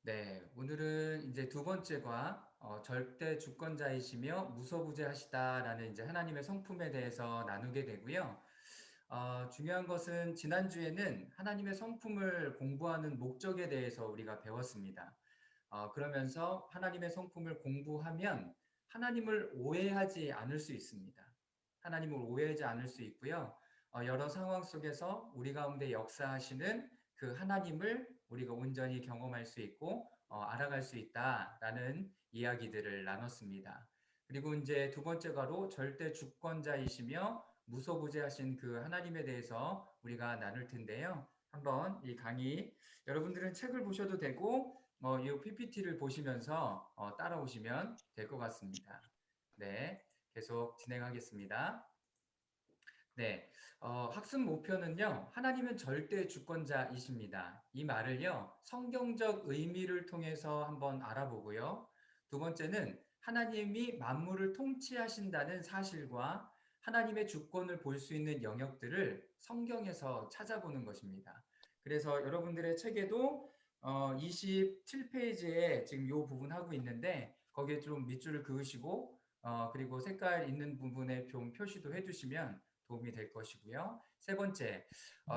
네, 오늘은 이제 두 번째과 절대 주권자이시며 무소부재하시다라는 이제 하나님의 성품에 대해서 나누게 되고요. 중요한 것은 지난주에는 하나님의 성품을 공부하는 목적에 대해서 우리가 배웠습니다. 그러면서 하나님의 성품을 공부하면 하나님을 오해하지 않을 수 있습니다. 하나님을 오해하지 않을 수 있고요. 여러 상황 속에서 우리 가운데 역사하시는 그 하나님을 우리가 온전히 경험할 수 있고 알아갈 수 있다라는 이야기들을 나눴습니다. 그리고 이제 두 번째 가로 절대 주권자이시며 무소부재하신 그 하나님에 대해서 우리가 나눌 텐데요. 한번 이 강의 여러분들은 책을 보셔도 되고 이 PPT를 보시면서 따라오시면 될 것 같습니다. 네, 계속 진행하겠습니다. 네, 학습 목표는요, 하나님은 절대 주권자이십니다. 이 말을요, 성경적 의미를 통해서 한번 알아보고요. 두 번째는 하나님이 만물을 통치하신다는 사실과 하나님의 주권을 볼 수 있는 영역들을 성경에서 찾아보는 것입니다. 그래서 여러분들의 책에도 27페이지에 지금 이 부분 하고 있는데, 거기에 좀 밑줄을 그으시고, 그리고 색깔 있는 부분에 좀 표시도 해주시면 도움이 될 것이고요. 세 번째,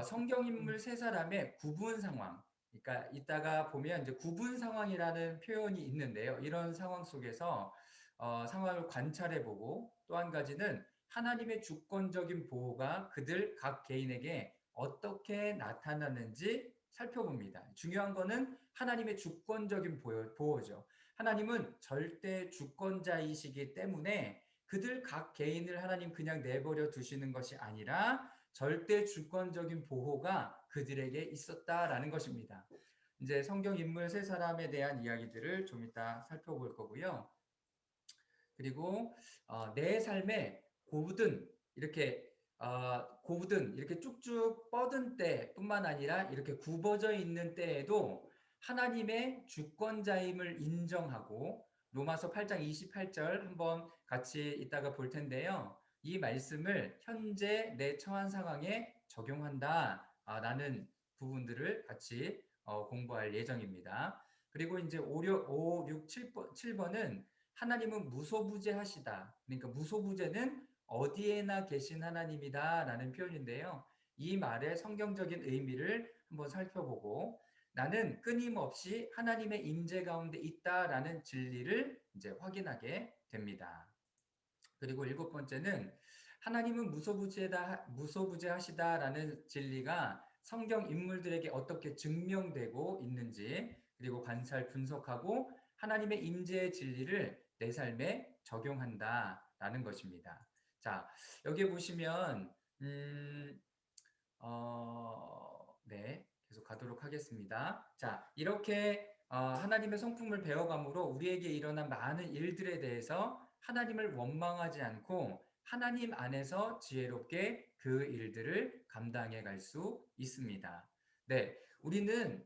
성경인물 세 사람의 구분 상황. 그러니까 이따가 보면 이제 구분 상황이라는 표현이 있는데요. 이런 상황 속에서 상황을 관찰해보고 또 한 가지는 하나님의 주권적인 보호가 그들 각 개인에게 어떻게 나타나는지 살펴봅니다. 중요한 거는 하나님의 주권적인 보호죠. 하나님은 절대 주권자이시기 때문에 그들 각 개인을 하나님 그냥 내버려 두시는 것이 아니라 절대 주권적인 보호가 그들에게 있었다라는 것입니다. 이제 성경 인물 세 사람에 대한 이야기들을 좀 이따 살펴볼 거고요. 그리고 내 삶에 고든 이렇게 쭉쭉 뻗은 때뿐만 아니라 이렇게 굽어져 있는 때에도 하나님의 주권자임을 인정하고 로마서 8장 28절 한번 같이 이따가 볼 텐데요. 이 말씀을 현재 내 처한 상황에 적용한다 라는 부분들을 같이 공부할 예정입니다. 그리고 이제 6, 7번은 하나님은 무소부재하시다. 그러니까 무소부재는 어디에나 계신 하나님이다 라는 표현인데요. 이 말의 성경적인 의미를 한번 살펴보고 나는 끊임없이 하나님의 임재 가운데 있다라는 진리를 이제 확인하게 됩니다. 그리고 일곱 번째는 하나님은 무소부재하시다라는 진리가 성경 인물들에게 어떻게 증명되고 있는지 그리고 관찰 분석하고 하나님의 임재의 진리를 내 삶에 적용한다라는 것입니다. 자, 여기 보시면 네, 계속 가도록 하겠습니다. 자, 이렇게 하나님의 성품을 배워감으로 우리에게 일어난 많은 일들에 대해서 하나님을 원망하지 않고 하나님 안에서 지혜롭게 그 일들을 감당해 갈 수 있습니다. 네, 우리는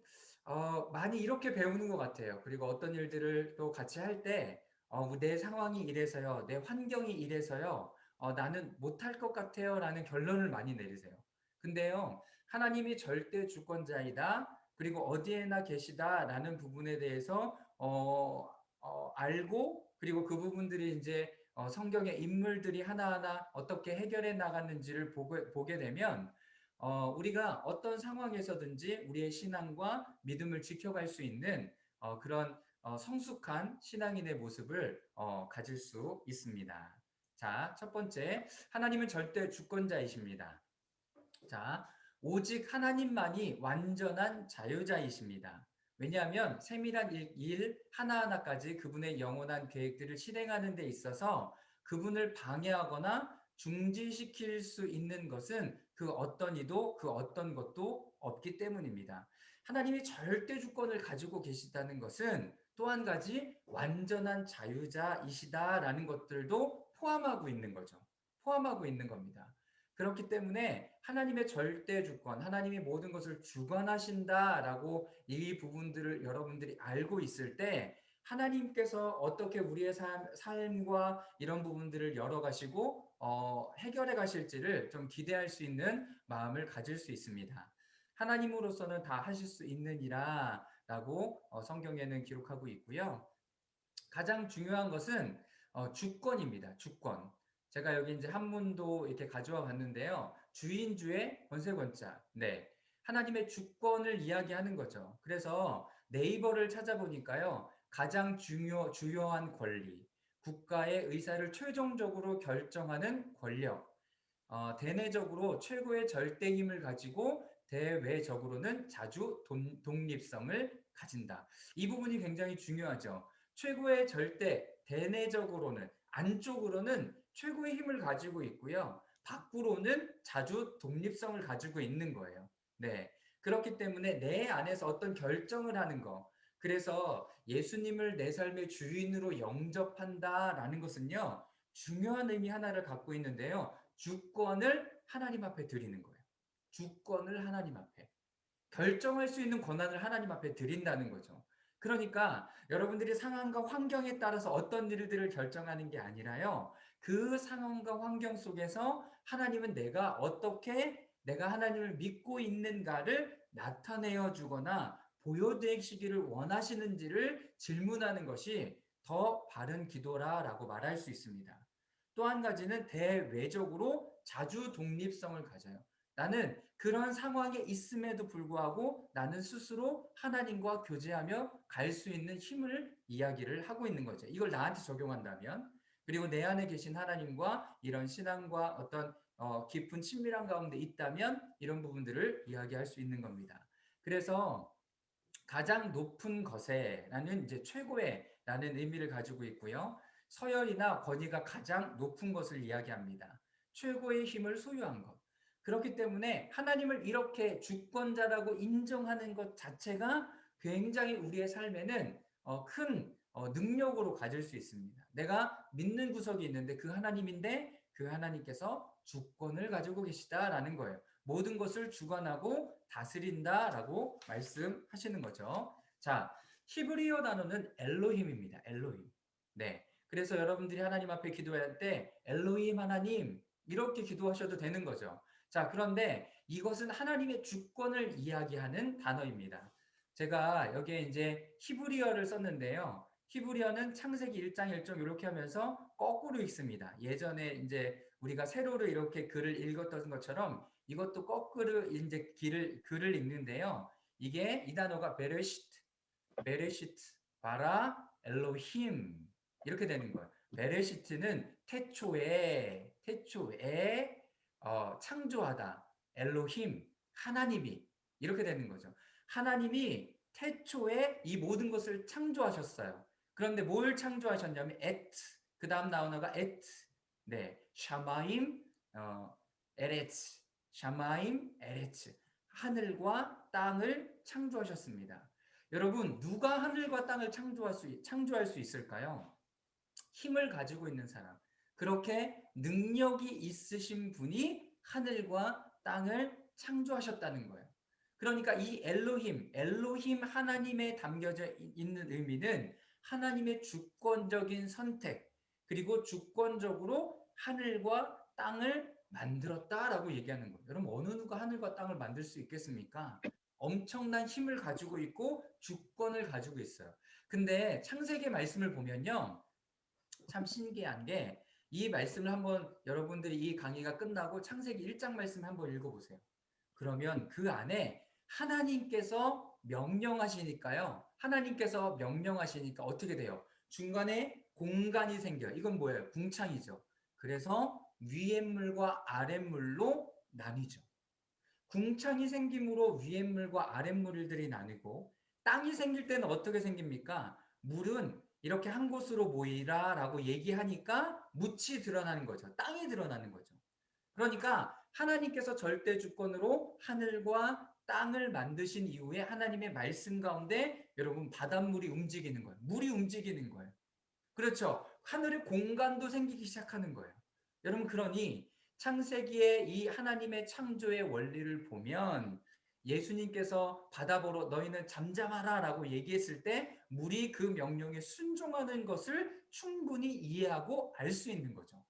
많이 이렇게 배우는 것 같아요. 그리고 어떤 일들을 또 같이 할 때 내 상황이 이래서요, 내 환경이 이래서요, 나는 못할 것 같아요 라는 결론을 많이 내리세요. 근데요, 하나님이 절대 주권자이다. 그리고 어디에나 계시다라는 부분에 대해서 알고 그리고 그 부분들이 이제 성경의 인물들이 하나하나 어떻게 해결해 나갔는지를 보게 되면 우리가 어떤 상황에서든지 우리의 신앙과 믿음을 지켜갈 수 있는 그런 성숙한 신앙인의 모습을 가질 수 있습니다. 자, 첫 번째, 하나님은 절대 주권자이십니다. 자, 오직 하나님만이 완전한 자유자이십니다. 왜냐하면 세밀한 일 하나하나까지 그분의 영원한 계획들을 실행하는 데 있어서 그분을 방해하거나 중지시킬 수 있는 것은 그 어떤 이도 그 어떤 것도 없기 때문입니다. 하나님이 절대 주권을 가지고 계시다는 것은 또 한 가지 완전한 자유자이시다라는 것들도 포함하고 있는 거죠. 포함하고 있는 겁니다. 그렇기 때문에 하나님의 절대 주권, 하나님이 모든 것을 주관하신다라고 이 부분들을 여러분들이 알고 있을 때 하나님께서 어떻게 우리의 삶과 이런 부분들을 열어가시고 해결해 가실지를 좀 기대할 수 있는 마음을 가질 수 있습니다. 하나님으로서는 다 하실 수 있느니라 라고 성경에는 기록하고 있고요. 가장 중요한 것은 주권입니다. 주권. 제가 여기 이제 한문도 이렇게 가져와 봤는데요. 주인주의 권세권자. 네. 하나님의 주권을 이야기하는 거죠. 그래서 네이버를 찾아보니까요. 가장 주요한 권리, 국가의 의사를 최종적으로 결정하는 권력, 대내적으로 최고의 절대 힘을 가지고 대외적으로는 자주 독립성을 가진다. 이 부분이 굉장히 중요하죠. 최고의 절대, 대내적으로는, 안쪽으로는 최고의 힘을 가지고 있고요. 밖으로는 자주 독립성을 가지고 있는 거예요. 네. 그렇기 때문에 내 안에서 어떤 결정을 하는 거. 그래서 예수님을 내 삶의 주인으로 영접한다라는 것은요. 중요한 의미 하나를 갖고 있는데요. 주권을 하나님 앞에 드리는 거예요. 주권을 하나님 앞에. 결정할 수 있는 권한을 하나님 앞에 드린다는 거죠. 그러니까 여러분들이 상황과 환경에 따라서 어떤 일들을 결정하는 게 아니라요. 그 상황과 환경 속에서 하나님은 내가 하나님을 믿고 있는가를 나타내어 주거나 보여주시기를 원하시는지를 질문하는 것이 더 바른 기도라라고 말할 수 있습니다. 또 한 가지는 대외적으로 자주 독립성을 가져요. 나는 그런 상황에 있음에도 불구하고 나는 스스로 하나님과 교제하며 갈 수 있는 힘을 이야기를 하고 있는 거죠. 이걸 나한테 적용한다면, 그리고 내 안에 계신 하나님과 이런 신앙과 어떤 깊은 친밀한 가운데 있다면 이런 부분들을 이야기할 수 있는 겁니다. 그래서 가장 높은 것에라는 이제 최고의라는 의미를 가지고 있고요. 서열이나 권위가 가장 높은 것을 이야기합니다. 최고의 힘을 소유한 것. 그렇기 때문에 하나님을 이렇게 주권자라고 인정하는 것 자체가 굉장히 우리의 삶에는 큰 능력으로 가질 수 있습니다. 내가 믿는 구석이 있는데 그 하나님인데 그 하나님께서 주권을 가지고 계시다라는 거예요. 모든 것을 주관하고 다스린다라고 말씀하시는 거죠. 자, 히브리어 단어는 엘로힘입니다. 엘로힘. 네. 그래서 여러분들이 하나님 앞에 기도할 때 엘로힘 하나님 이렇게 기도하셔도 되는 거죠. 자, 그런데 이것은 하나님의 주권을 이야기하는 단어입니다. 제가 여기에 이제 히브리어를 썼는데요. 히브리어는 창세기 1장 1절 이렇게 하면서 거꾸로 읽습니다. 예전에 이제 우리가 세로로 이렇게 글을 읽었던 것처럼 이것도 거꾸로 이제 글을 읽는데요. 이게 이 단어가 베레시트, 바라, 엘로힘 이렇게 되는 거예요. 베레시트는 태초에 창조하다. 엘로힘, 하나님이 이렇게 되는 거죠. 하나님이 태초에 이 모든 것을 창조하셨어요. 그런데 뭘 창조하셨냐면 그 다음 나오나가 네, 샤마임, 에레츠, 샤마임, 에레츠 하늘과 땅을 창조하셨습니다. 여러분 누가 하늘과 땅을 창조할 수 있을까요? 힘을 가지고 있는 사람. 그렇게 능력이 있으신 분이 하늘과 땅을 창조하셨다는 거예요. 그러니까 이 엘로힘 하나님에 담겨져 있는 의미는 하나님의 주권적인 선택, 그리고 주권적으로 하늘과 땅을 만들었다라고 얘기하는 거예요. 여러분, 어느 누가 하늘과 땅을 만들 수 있겠습니까? 엄청난 힘을 가지고 있고 주권을 가지고 있어요. 근데 창세기 말씀을 보면요. 참 신기한 게 이 말씀을 한번 여러분들이 이 강의가 끝나고 창세기 1장 말씀 한번 읽어보세요. 그러면 그 안에 하나님께서 명령하시니까요. 하나님께서 명령하시니까 어떻게 돼요? 중간에 공간이 생겨요. 이건 뭐예요? 궁창이죠. 그래서 위에물과 아랫물로 나뉘죠. 궁창이 생김으로 위에물과 아랫물들이 나뉘고 땅이 생길 때는 어떻게 생깁니까? 물은 이렇게 한 곳으로 모이라라고 얘기하니까 묻이 드러나는 거죠. 땅이 드러나는 거죠. 그러니까 하나님께서 절대 주권으로 하늘과 땅을 만드신 이후에 하나님의 말씀 가운데 여러분 바닷물이 움직이는 거예요. 물이 움직이는 거예요. 그렇죠. 하늘의 공간도 생기기 시작하는 거예요. 여러분, 그러니 창세기의 이 하나님의 창조의 원리를 보면 예수님께서 바다 보러 너희는 잠잠하라 라고 얘기했을 때 물이 그 명령에 순종하는 것을 충분히 이해하고 알 수 있는 거죠.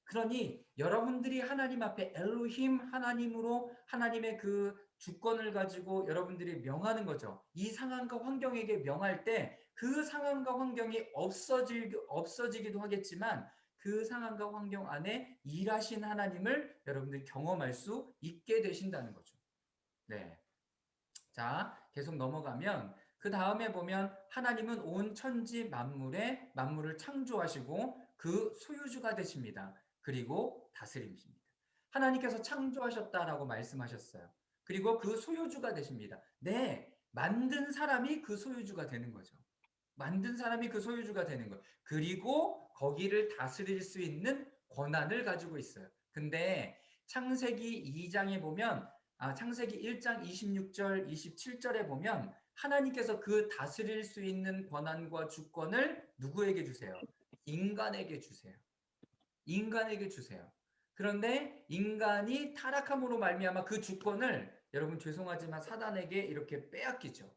그러니 여러분들이 하나님 앞에 엘로힘 하나님으로 하나님의 그 주권을 가지고 여러분들이 명하는 거죠. 이 상황과 환경에게 명할 때 그 상황과 환경이 없어지기도 하겠지만 그 상황과 환경 안에 일하신 하나님을 여러분들이 경험할 수 있게 되신다는 거죠. 네. 자, 계속 넘어가면 그 다음에 보면 하나님은 온 천지 만물을 창조하시고 그 소유주가 되십니다. 그리고 다스림십니다. 하나님께서 창조하셨다라고 말씀하셨어요. 그리고 그 소유주가 되십니다. 네, 만든 사람이 그 소유주가 되는 거죠. 만든 사람이 그 소유주가 되는 거예요. 그리고 거기를 다스릴 수 있는 권한을 가지고 있어요. 근데 창세기 2장에 보면 창세기 1장 26절, 27절에 보면 하나님께서 그 다스릴 수 있는 권한과 주권을 누구에게 주세요? 인간에게 주세요. 인간에게 주세요. 그런데 인간이 타락함으로 말미암아 그 주권을 여러분 죄송하지만 사단에게 이렇게 빼앗기죠.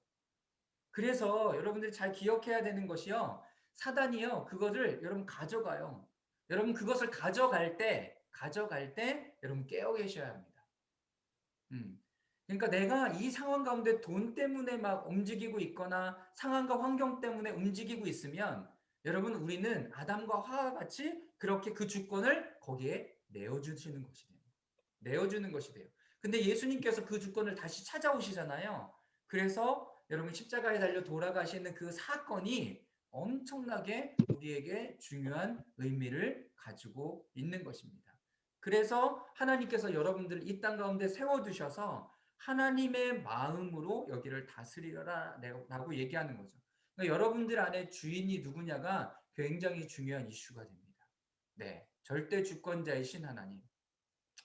그래서 여러분들이 잘 기억해야 되는 것이요. 사단이요. 그거를 여러분 가져가요. 여러분 그것을 가져갈 때 여러분 깨어 계셔야 합니다. 그러니까 내가 이 상황 가운데 돈 때문에 막 움직이고 있거나 상황과 환경 때문에 움직이고 있으면 여러분 우리는 아담과 하와 같이 그렇게 그 주권을 거기에 내어주시는 것이 돼요. 내어주는 것이 돼요. 근데 예수님께서 그 주권을 다시 찾아오시잖아요. 그래서 여러분 십자가에 달려 돌아가시는 그 사건이 엄청나게 우리에게 중요한 의미를 가지고 있는 것입니다. 그래서 하나님께서 여러분들을 이 땅 가운데 세워두셔서 하나님의 마음으로 여기를 다스리라 라고 얘기하는 거죠. 그러니까 여러분들 안에 주인이 누구냐가 굉장히 중요한 이슈가 됩니다. 네, 절대 주권자이신 하나님.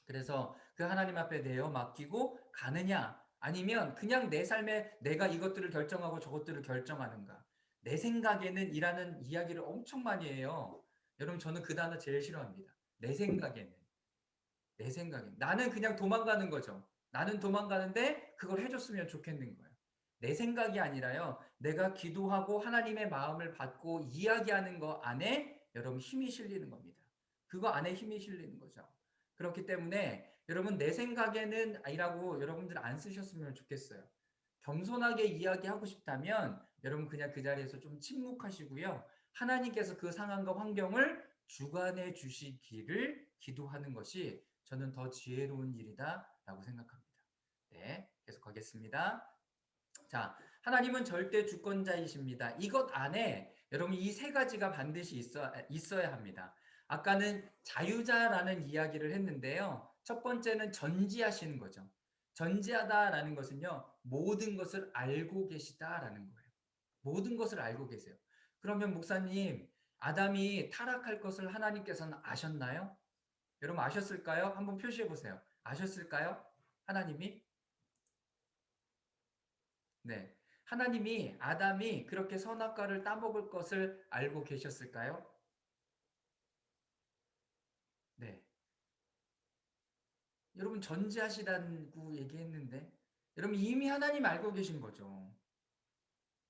그래서 그 하나님 앞에 내어 맡기고 가느냐 아니면 그냥 내 삶에 내가 이것들을 결정하고 저것들을 결정하는가. 내 생각에는 이라는 이야기를 엄청 많이 해요. 여러분 저는 그 단어 제일 싫어합니다. 내 생각에는. 내 생각엔. 나는 그냥 도망가는 거죠. 나는 도망가는데 그걸 해줬으면 좋겠는 거예요. 내 생각이 아니라요. 내가 기도하고 하나님의 마음을 받고 이야기하는 거 안에 여러분 힘이 실리는 겁니다. 그거 안에 힘이 실리는 거죠. 그렇기 때문에 여러분 내 생각에는 아니라고 여러분들 안 쓰셨으면 좋겠어요. 겸손하게 이야기하고 싶다면 여러분 그냥 그 자리에서 좀 침묵하시고요. 하나님께서 그 상황과 환경을 주관해 주시기를 기도하는 것이 저는 더 지혜로운 일이다라고 생각합니다. 네, 계속 가겠습니다. 자, 하나님은 절대 주권자이십니다. 이것 안에 여러분 이 세 가지가 반드시 있어야 합니다. 아까는 자유자라는 이야기를 했는데요. 첫 번째는 전지하시는 거죠. 전지하다라는 것은요, 모든 것을 알고 계시다라는 거예요. 모든 것을 알고 계세요. 그러면 목사님, 아담이 타락할 것을 하나님께서는 아셨나요? 여러분 아셨을까요? 한번 표시해 보세요. 아셨을까요? 하나님이? 네. 하나님이 아담이 그렇게 선악과를 따먹을 것을 알고 계셨을까요? 네. 여러분 전지하시다고 얘기했는데 여러분 이미 하나님 알고 계신 거죠.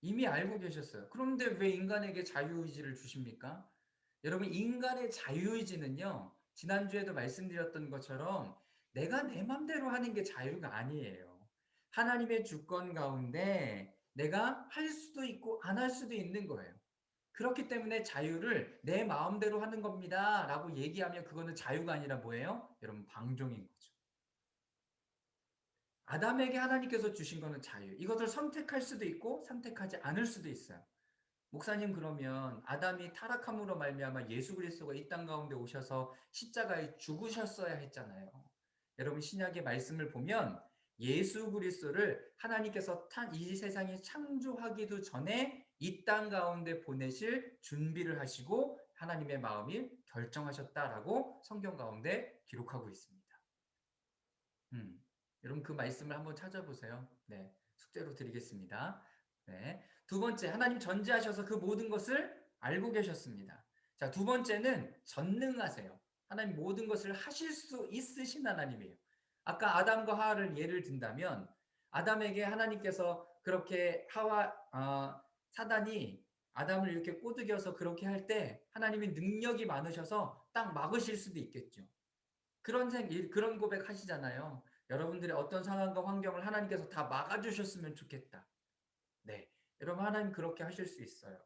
이미 알고 계셨어요. 그런데 왜 인간에게 자유의지를 주십니까? 여러분 인간의 자유의지는요. 지난주에도 말씀드렸던 것처럼 내가 내 맘대로 하는 게 자유가 아니에요. 하나님의 주권 가운데 내가 할 수도 있고 안 할 수도 있는 거예요. 그렇기 때문에 자유를 내 마음대로 하는 겁니다. 라고 얘기하면 그거는 자유가 아니라 뭐예요? 여러분 방종인 거죠. 아담에게 하나님께서 주신 거는 자유. 이것을 선택할 수도 있고 선택하지 않을 수도 있어요. 목사님 그러면 아담이 타락함으로 말미암아 예수 그리스도가 이 땅 가운데 오셔서 십자가에 죽으셨어야 했잖아요. 여러분 신약의 말씀을 보면 예수 그리스도를 하나님께서 이 세상이 창조하기도 전에 이 땅 가운데 보내실 준비를 하시고 하나님의 마음이 결정하셨다라고 성경 가운데 기록하고 있습니다. 음, 여러분 그 말씀을 한번 찾아보세요. 네, 숙제로 드리겠습니다. 네, 두 번째 하나님 전지하셔서 그 모든 것을 알고 계셨습니다. 자, 두 번째는 전능하세요. 하나님 모든 것을 하실 수 있으신 하나님이에요. 아까 아담과 하와를 예를 든다면 아담에게 하나님께서 그렇게 사단이 아담을 이렇게 꼬드겨서 그렇게 할 때 하나님이 능력이 많으셔서 딱 막으실 수도 있겠죠. 그런 고백 하시잖아요. 여러분들의 어떤 상황과 환경을 하나님께서 다 막아주셨으면 좋겠다. 네. 여러분, 하나님 그렇게 하실 수 있어요.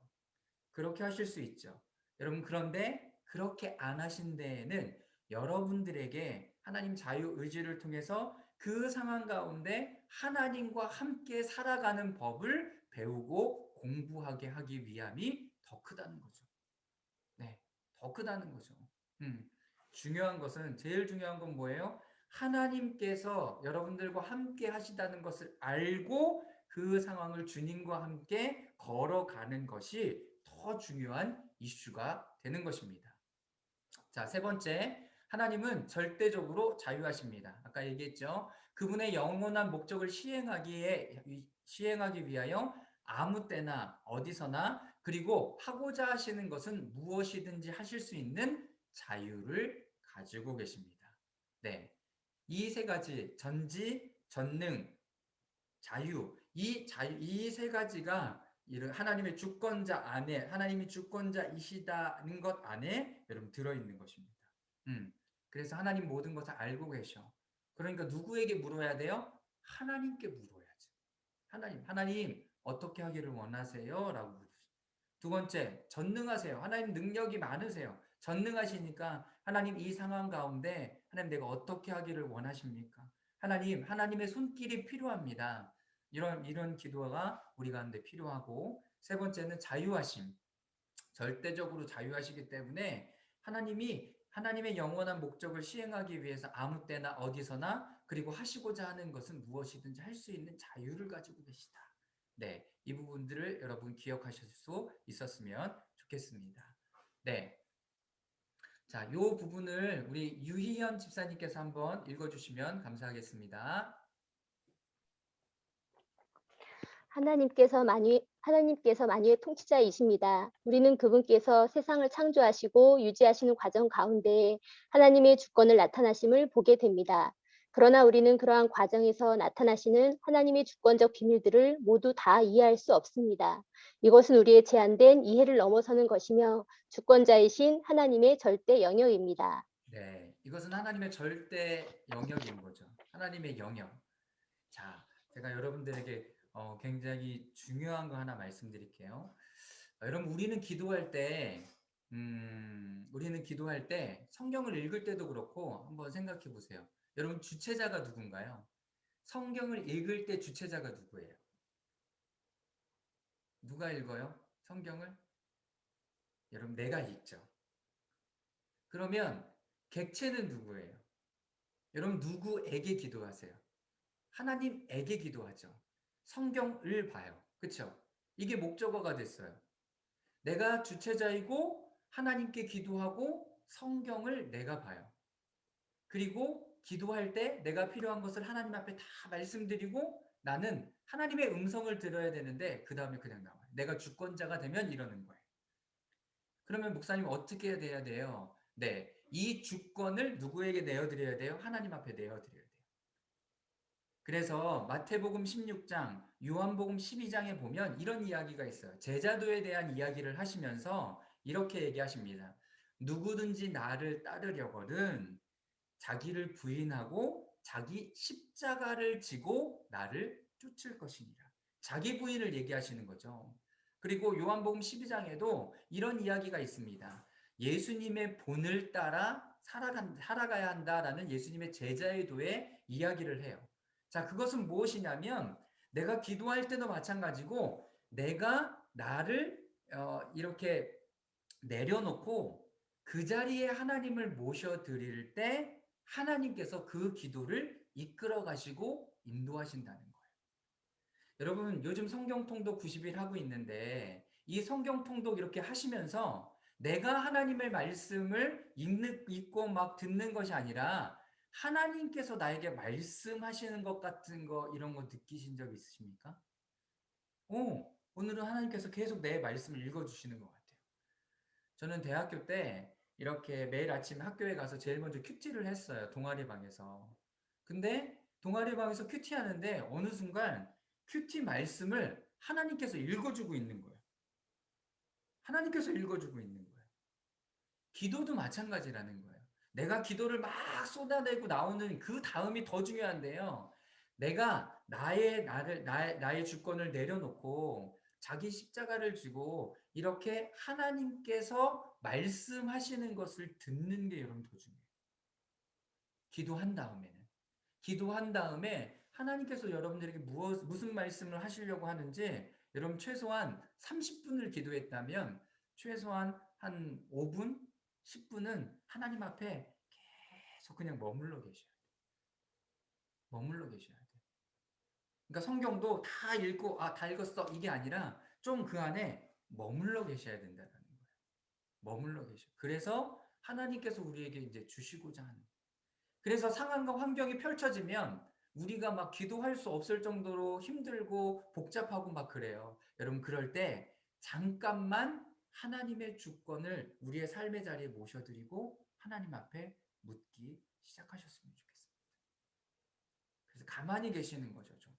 그렇게 하실 수 있죠. 여러분, 그런데 그렇게 안 하신 데에는 여러분들에게 하나님 자유 의지를 통해서 그 상황 가운데 하나님과 함께 살아가는 법을 배우고 공부하게 하기 위함이 더 크다는 거죠. 네, 더 크다는 거죠. 음, 중요한 것은, 제일 중요한 건 뭐예요? 하나님께서 여러분들과 함께 하시다는 것을 알고 그 상황을 주님과 함께 걸어가는 것이 더 중요한 이슈가 되는 것입니다. 자, 세 번째, 하나님은 절대적으로 자유하십니다. 아까 얘기했죠. 그분의 영원한 목적을 시행하기 위하여 아무 때나 어디서나 그리고 하고자 하시는 것은 무엇이든지 하실 수 있는 자유를 가지고 계십니다. 네. 이 세 가지, 전지, 전능, 자유, 이 세 가지가 하나님의 주권자 안에, 하나님이 주권자이시다는 것 안에 여러분 들어있는 것입니다. 음, 그래서 하나님 모든 것을 알고 계셔. 그러니까 누구에게 물어야 돼요? 하나님께 물어야죠. 하나님 어떻게 하기를 원하세요? 라고 물으시죠. 두 번째, 전능하세요. 하나님 능력이 많으세요. 전능하시니까 하나님 이 상황 가운데 하나님 내가 어떻게 하기를 원하십니까? 하나님의 손길이 필요합니다. 이런 기도가 우리 가운데 필요하고, 세 번째는 자유하심. 절대적으로 자유하시기 때문에 하나님의 영원한 목적을 시행하기 위해서 아무 때나 어디서나 그리고 하시고자 하는 것은 무엇이든지 할 수 있는 자유를 가지고 계시다. 네, 이 부분들을 여러분 기억하실 수 있었으면 좋겠습니다. 네, 자, 이 부분을 우리 유희연 집사님께서 한번 읽어주시면 감사하겠습니다. 하나님께서 만유의 통치자이십니다. 우리는 그분께서 세상을 창조하시고 유지하시는 과정 가운데 하나님의 주권을 나타나심을 보게 됩니다. 그러나 우리는 그러한 과정에서 나타나시는 하나님의 주권적 비밀들을 모두 다 이해할 수 없습니다. 이것은 우리의 제한된 이해를 넘어서는 것이며 주권자이신 하나님의 절대 영역입니다. 네, 이것은 하나님의 절대 영역인 거죠. 하나님의 영역. 자, 제가 여러분들에게 굉장히 중요한 거 하나 말씀드릴게요. 여러분, 우리는 기도할 때 성경을 읽을 때도 그렇고 한번 생각해 보세요. 여러분, 주체자가 누군가요? 성경을 읽을 때 주체자가 누구예요? 누가 읽어요? 성경을? 여러분, 내가 읽죠. 그러면 객체는 누구예요? 여러분, 누구에게 기도하세요? 하나님에게 기도하죠. 성경을 봐요. 그쵸? 이게 목적어가 됐어요. 내가 주체자이고 하나님께 기도하고 성경을 내가 봐요. 그리고 기도할 때 내가 필요한 것을 하나님 앞에 다 말씀드리고 나는 하나님의 음성을 들어야 되는데 그 다음에 그냥 나와요. 내가 주권자가 되면 이러는 거예요. 그러면 목사님 어떻게 돼야 돼요? 네, 이 주권을 누구에게 내어드려야 돼요? 하나님 앞에 내어드려야 돼요. 그래서 마태복음 16장, 요한복음 12장에 보면 이런 이야기가 있어요. 제자도에 대한 이야기를 하시면서 이렇게 얘기하십니다. 누구든지 나를 따르려거든 자기를 부인하고 자기 십자가를 지고 나를 쫓을 것이니라. 자기 부인을 얘기하시는 거죠. 그리고 요한복음 12장에도 이런 이야기가 있습니다. 예수님의 본을 따라 살아가야 한다라는 예수님의 제자의 도의 이야기를 해요. 자, 그것은 무엇이냐면 내가 기도할 때도 마찬가지고 내가 나를 이렇게 내려놓고 그 자리에 하나님을 모셔드릴 때 하나님께서 그 기도를 이끌어 가시고 인도하신다는 거예요. 여러분, 요즘 성경 통독 90일 하고 있는데 이 성경 통독 이렇게 하시면서 내가 하나님의 말씀을 읽고 막 듣는 것이 아니라 하나님께서 나에게 말씀하시는 것 같은 거 이런 거 느끼신 적 있으십니까? 오늘은 하나님께서 계속 내 말씀을 읽어주시는 것 같아요. 저는 대학교 때 이렇게 매일 아침 학교에 가서 제일 먼저 큐티를 했어요. 동아리방에서. 근데 동아리방에서 큐티 하는데 어느 순간 큐티 말씀을 하나님께서 읽어주고 있는 거예요. 하나님께서 읽어주고 있는 거예요. 기도도 마찬가지라는 거예요. 내가 기도를 막 쏟아내고 나오는 그 다음이 더 중요한데요. 내가 나의 주권을 내려놓고 자기 십자가를 쥐고 이렇게 하나님께서 말씀하시는 것을 듣는 게 여러분 더 중요해요. 기도한 다음에는. 기도한 다음에 하나님께서 여러분들에게 무슨 말씀을 하시려고 하는지 여러분 최소한 30분을 기도했다면 최소한 한 5분, 10분은 하나님 앞에 계속 그냥 머물러 계셔야 돼요. 머물러 계셔야 돼요. 그러니까 성경도 다 읽고 다 읽었어 이게 아니라 좀 그 안에 머물러 계셔야 된다는 거예요. 머물러 계셔. 그래서 하나님께서 우리에게 이제 주시고자 하는. 그래서 상황과 환경이 펼쳐지면 우리가 막 기도할 수 없을 정도로 힘들고 복잡하고 막 그래요. 여러분 그럴 때 잠깐만 하나님의 주권을 우리의 삶의 자리에 모셔드리고 하나님 앞에 묻기 시작하셨으면 좋겠습니다. 그래서 가만히 계시는 거죠, 좀.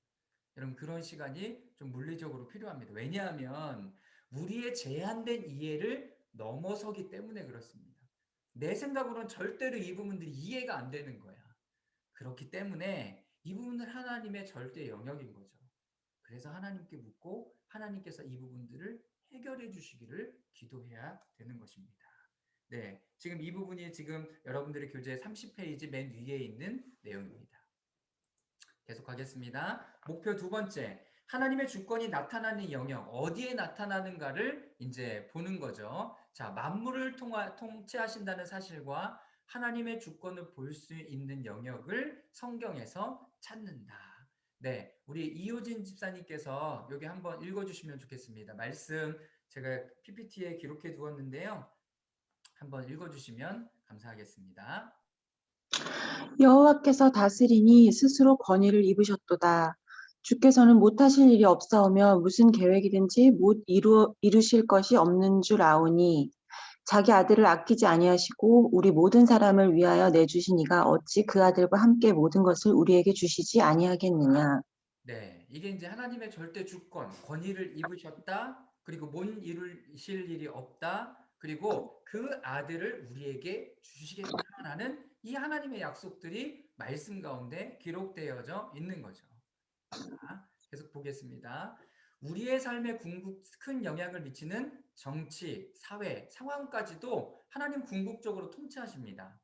여러분 그런 시간이 좀 물리적으로 필요합니다. 왜냐하면 우리의 제한된 이해를 넘어서기 때문에 그렇습니다. 내 생각으로는 절대로 이 부분들이 이해가 안 되는 거야. 그렇기 때문에 이 부분은 하나님의 절대 영역인 거죠. 그래서 하나님께 묻고 하나님께서 이 부분들을 해결해 주시기를 기도해야 되는 것입니다. 네, 지금 이 부분이 지금 여러분들의 교재 30페이지 맨 위에 있는 내용입니다. 계속하겠습니다. 목표 두 번째, 하나님의 주권이 나타나는 영역, 어디에 나타나는가를 이제 보는 거죠. 자, 만물을 통치하신다는 사실과 하나님의 주권을 볼 수 있는 영역을 성경에서 찾는다. 네, 우리 이효진 집사님께서 여기 한번 읽어주시면 좋겠습니다. 말씀 제가 PPT에 기록해 두었는데요. 한번 읽어주시면 감사하겠습니다. 여호와께서 다스리니 스스로 권위를 입으셨도다. 주께서는 못하실 일이 없사오며 무슨 계획이든지 못 이루실 것이 없는 줄 아오니 자기 아들을 아끼지 아니하시고 우리 모든 사람을 위하여 내주시니가 어찌 그 아들과 함께 모든 것을 우리에게 주시지 아니하겠느냐. 네, 이게 이제 하나님의 절대 주권, 권위를 입으셨다. 그리고 못 이루실 일이 없다. 그리고 그 아들을 우리에게 주시겠다라는 이 하나님의 약속들이 말씀 가운데 기록되어져 있는 거죠. 자, 계속 보겠습니다. 우리의 삶에 큰 영향을 미치는 정치, 사회, 상황까지도 하나님 궁극적으로 통치하십니다.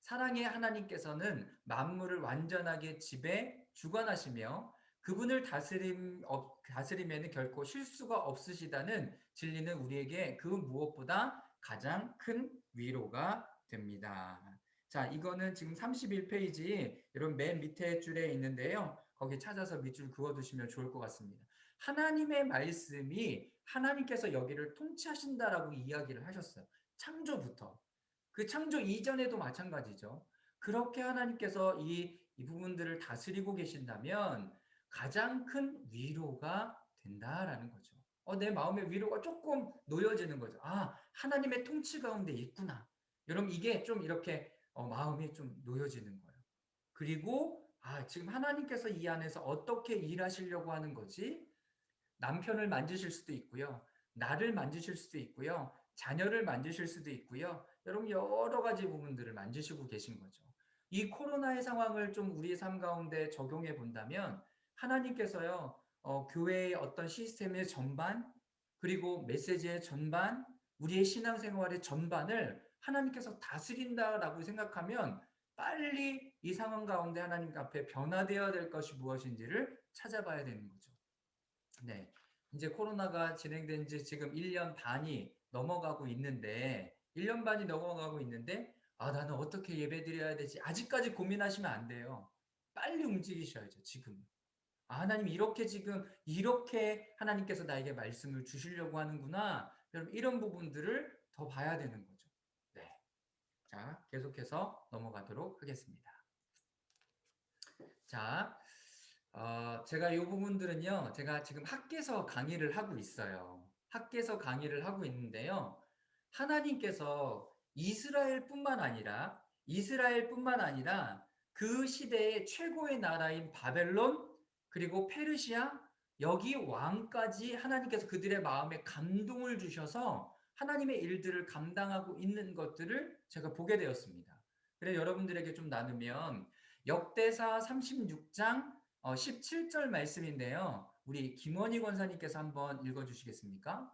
사랑의 하나님께서는 만물을 완전하게 지배, 주관하시며 그분을 다스림에는 결코 실수가 없으시다는 진리는 우리에게 그 무엇보다 가장 큰 위로가 됩니다. 자, 이거는 지금 31페이지 여러분 맨 밑에 줄에 있는데요. 거기 찾아서 밑줄 그어두시면 좋을 것 같습니다. 하나님의 말씀이 하나님께서 여기를 통치하신다라고 이야기를 하셨어요. 창조부터. 그 창조 이전에도 마찬가지죠. 그렇게 하나님께서 이 부분들을 다스리고 계신다면 가장 큰 위로가 된다라는 거죠. 내 마음의 위로가 조금 놓여지는 거죠. 하나님의 통치 가운데 있구나. 여러분 이게 좀 이렇게 마음이 좀 놓여지는 거예요. 그리고 지금 하나님께서 이 안에서 어떻게 일하시려고 하는 거지? 남편을 만지실 수도 있고요. 나를 만지실 수도 있고요. 자녀를 만지실 수도 있고요. 여러분 여러 가지 부분들을 만지시고 계신 거죠. 이 코로나의 상황을 좀 우리의 삶 가운데 적용해 본다면 하나님께서요. 교회의 어떤 시스템의 전반 그리고 메시지의 전반 우리의 신앙생활의 전반을 하나님께서 다스린다라고 생각하면 빨리 이 상황 가운데 하나님 앞에 변화되어야 될 것이 무엇인지를 찾아봐야 되는 거죠. 네. 이제 코로나가 진행된 지 지금 1년 반이 넘어가고 있는데, 1년 반이 넘어가고 있는데, 나는 어떻게 예배 드려야 되지? 아직까지 고민하시면 안 돼요. 빨리 움직이셔야죠, 지금. 하나님 이렇게 하나님께서 나에게 말씀을 주시려고 하는구나. 여러분, 이런 부분들을 더 봐야 되는 거죠. 네. 자, 계속해서 넘어가도록 하겠습니다. 자, 제가 이 부분들은요, 제가 지금 학계에서 강의를 하고 있어요. 학계에서 강의를 하고 있는데요. 하나님께서 이스라엘뿐만 아니라 그 시대의 최고의 나라인 바벨론, 그리고 페르시아, 여기 왕까지 하나님께서 그들의 마음에 감동을 주셔서 하나님의 일들을 감당하고 있는 것들을 제가 보게 되었습니다. 그래 여러분들에게 좀 나누면 역대사 36장 17절 말씀인데요. 우리 김원희 권사님께서 한번 읽어주시겠습니까?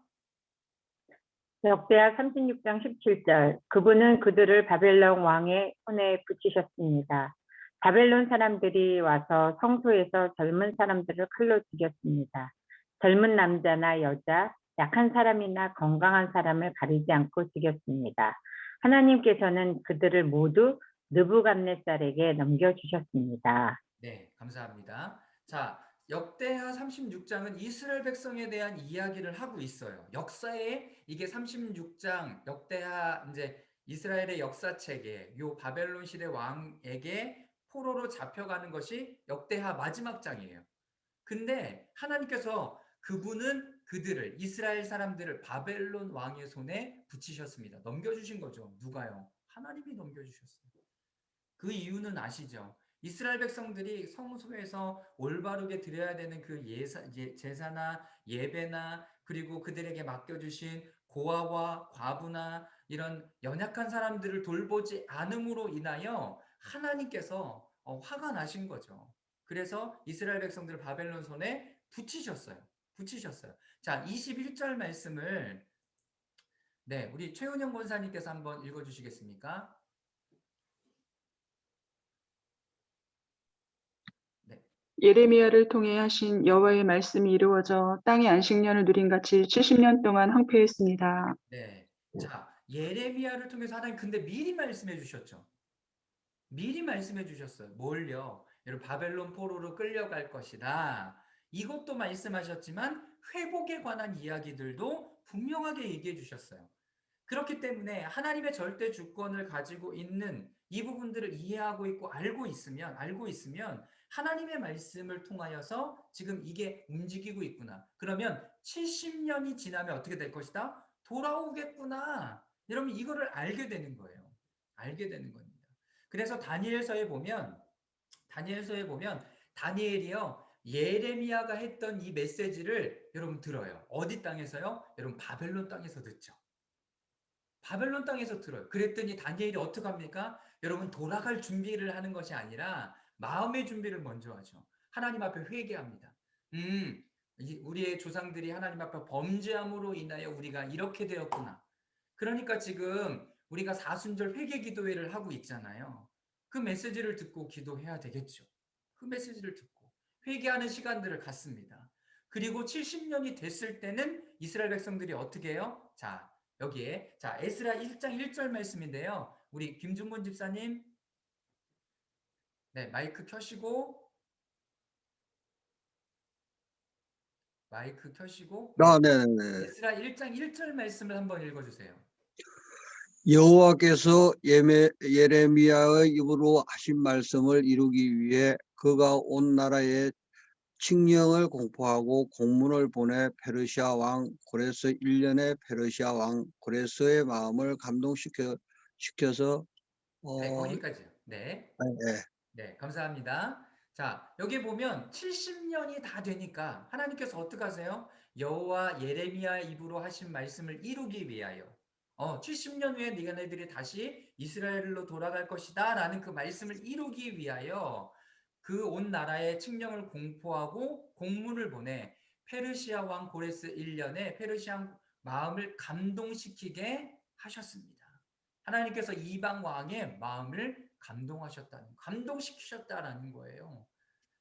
역대하 36장 17절. 그분은 그들을 바벨론 왕의 손에 붙이셨습니다. 바벨론 사람들이 와서 성소에서 젊은 사람들을 칼로 죽였습니다. 젊은 남자나 여자, 약한 사람이나 건강한 사람을 가리지 않고 죽였습니다. 하나님께서는 그들을 모두 느부갓네살에게 넘겨주셨습니다. 네, 감사합니다. 자, 역대하 36장은 이스라엘 백성에 대한 이야기를 하고 있어요. 역사에 이게 36장 역대하 이제 이스라엘의 역사책에 요 바벨론 시대 왕에게 포로로 잡혀가는 것이 역대하 마지막 장이에요. 근데 하나님께서 그분은 그들을 이스라엘 사람들을 바벨론 왕의 손에 붙이셨습니다. 넘겨주신 거죠. 누가요? 하나님이 넘겨주셨어요. 그 이유는 아시죠? 이스라엘 백성들이 성소에서 올바르게 드려야 되는 그 제사나 예배나 그리고 그들에게 맡겨주신 고아와 과부나 이런 연약한 사람들을 돌보지 않음으로 인하여 하나님께서 화가 나신 거죠. 그래서 이스라엘 백성들을 바벨론 손에 붙이셨어요. 붙이셨어요. 자, 21절 말씀을 네, 우리 최은영 권사님께서 한번 읽어주시겠습니까? 네. 예레미야를 통해 하신 여호와의 말씀이 이루어져 땅의 안식년을 누린 같이 70년 동안 황폐했습니다. 네. 자, 예레미야를 통해서 하나님 근데 미리 말씀해 주셨죠. 미리 말씀해 주셨어요. 뭘요? 여러분 바벨론 포로로 끌려갈 것이다. 이것도 말씀하셨지만 회복에 관한 이야기들도 분명하게 얘기해 주셨어요. 그렇기 때문에 하나님의 절대 주권을 가지고 있는 이 부분들을 이해하고 있고 알고 있으면 하나님의 말씀을 통하여서 지금 이게 움직이고 있구나. 그러면 70년이 지나면 어떻게 될 것이다? 돌아오겠구나. 여러분 이거를 알게 되는 거예요. 알게 되는 겁니다. 그래서 다니엘서에 보면 다니엘이요. 예레미야가 했던 이 메시지를 여러분 들어요. 어디 땅에서요? 여러분 바벨론 땅에서 듣죠. 바벨론 땅에서 들어요. 그랬더니 다니엘이 어떻게 합니까? 여러분 돌아갈 준비를 하는 것이 아니라 마음의 준비를 먼저 하죠. 하나님 앞에 회개합니다. 우리의 조상들이 하나님 앞에 범죄함으로 인하여 우리가 이렇게 되었구나. 그러니까 지금 우리가 사순절 회개 기도회를 하고 있잖아요. 그 메시지를 듣고 기도해야 되겠죠. 그 메시지를 듣고 회개하는 시간들을 갖습니다. 그리고 70년이 됐을 때는 이스라엘 백성들이 어떻게 해요? 자, 여기에 자 에스라 1장 1절 말씀인데요. 우리 김중곤 집사님 네, 마이크 켜시고 네. 네네네. 에스라 1장 1절 말씀을 한번 읽어주세요. 여호와께서 예레미야의 입으로 하신 말씀을 이루기 위해 그가 온 나라에 칙령을 공포하고 공문을 보내 페르시아 왕 고레스 1년에 페르시아 왕 고레스의 마음을 감동시켜서 네, 거기까지요. 네. 예. 네, 감사합니다. 자, 여기 보면 70년이 다 되니까 하나님께서 어떻게 하세요? 여호와 예레미야 입으로 하신 말씀을 이루기 위하여 70년 후에 너희들이 다시 이스라엘로 돌아갈 것이다 라는 그 말씀을 이루기 위하여 그 온 나라의 칙령을 공포하고 공문을 보내 페르시아 왕 고레스 1년에 페르시아 왕 마음을 감동시키게 하셨습니다. 하나님께서 이방 왕의 마음을 감동시키셨다라는 거예요.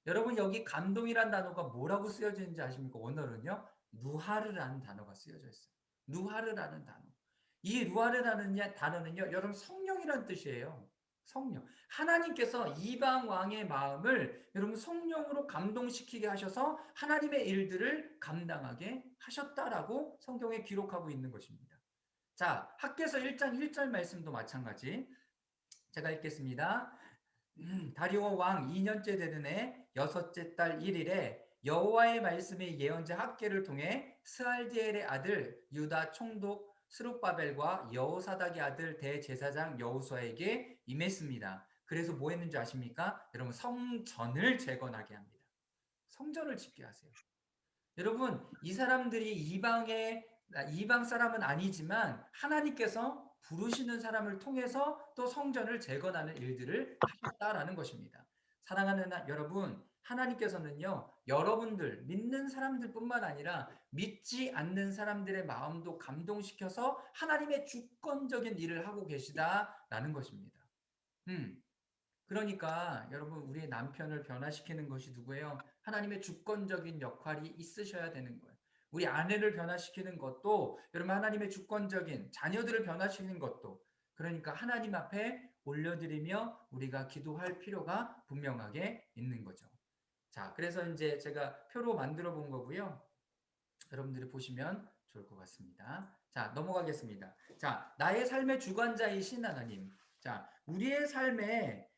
여러분 여기 감동이란 단어가 뭐라고 쓰여져 있는지 아십니까? 원어는요. 누하르라는 단어가 쓰여져 있어요. 누하르라는 단어. 이 누하르라는 단어는요. 여러분 성령이란 뜻이에요. 성령. 하나님께서 이방 왕의 마음을 여러분 성령으로 감동시키게 하셔서 하나님의 일들을 감당하게 하셨다라고 성경에 기록하고 있는 것입니다. 자, 학개서 1장 1절 말씀도 마찬가지. 제가 읽겠습니다. 다리오 왕 2년째 되는 해 여섯째 달 1일에 여호와의 말씀이 예언자 학개를 통해 스알디엘의 아들 유다 총독 스룹바벨과 여호사닥의 아들 대제사장 여호수아에게 임했습니다. 그래서 뭐 했는지 아십니까? 여러분 성전을 재건하게 합니다. 성전을 짓게 하세요. 여러분 이 사람들이 이방 사람은 아니지만 하나님께서 부르시는 사람을 통해서 또 성전을 재건하는 일들을 하셨다라는 것입니다. 사랑하는 여러분, 하나님께서는요, 여러분들, 믿는 사람들뿐만 아니라 믿지 않는 사람들의 마음도 감동시켜서 하나님의 주권적인 일을 하고 계시다라는 것입니다. 그러니까 여러분, 우리의 남편을 변화시키는 것이 누구예요? 하나님의 주권적인 역할이 있으셔야 되는 거예요. 우리 아내를 변화시키는 것도 여러분 하나님의 주권적인, 자녀들을 변화시키는 것도, 그러니까 하나님 앞에 올려드리며 우리가 기도할 필요가 분명하게 있는 거죠. 자, 그래서 이제 제가 표로 만들어 본 거고요. 여러분들이 보시면 좋을 것 같습니다. 자, 넘어가겠습니다. 자, 나의 삶의 주관자이신 하나님. 자, 우리의 삶에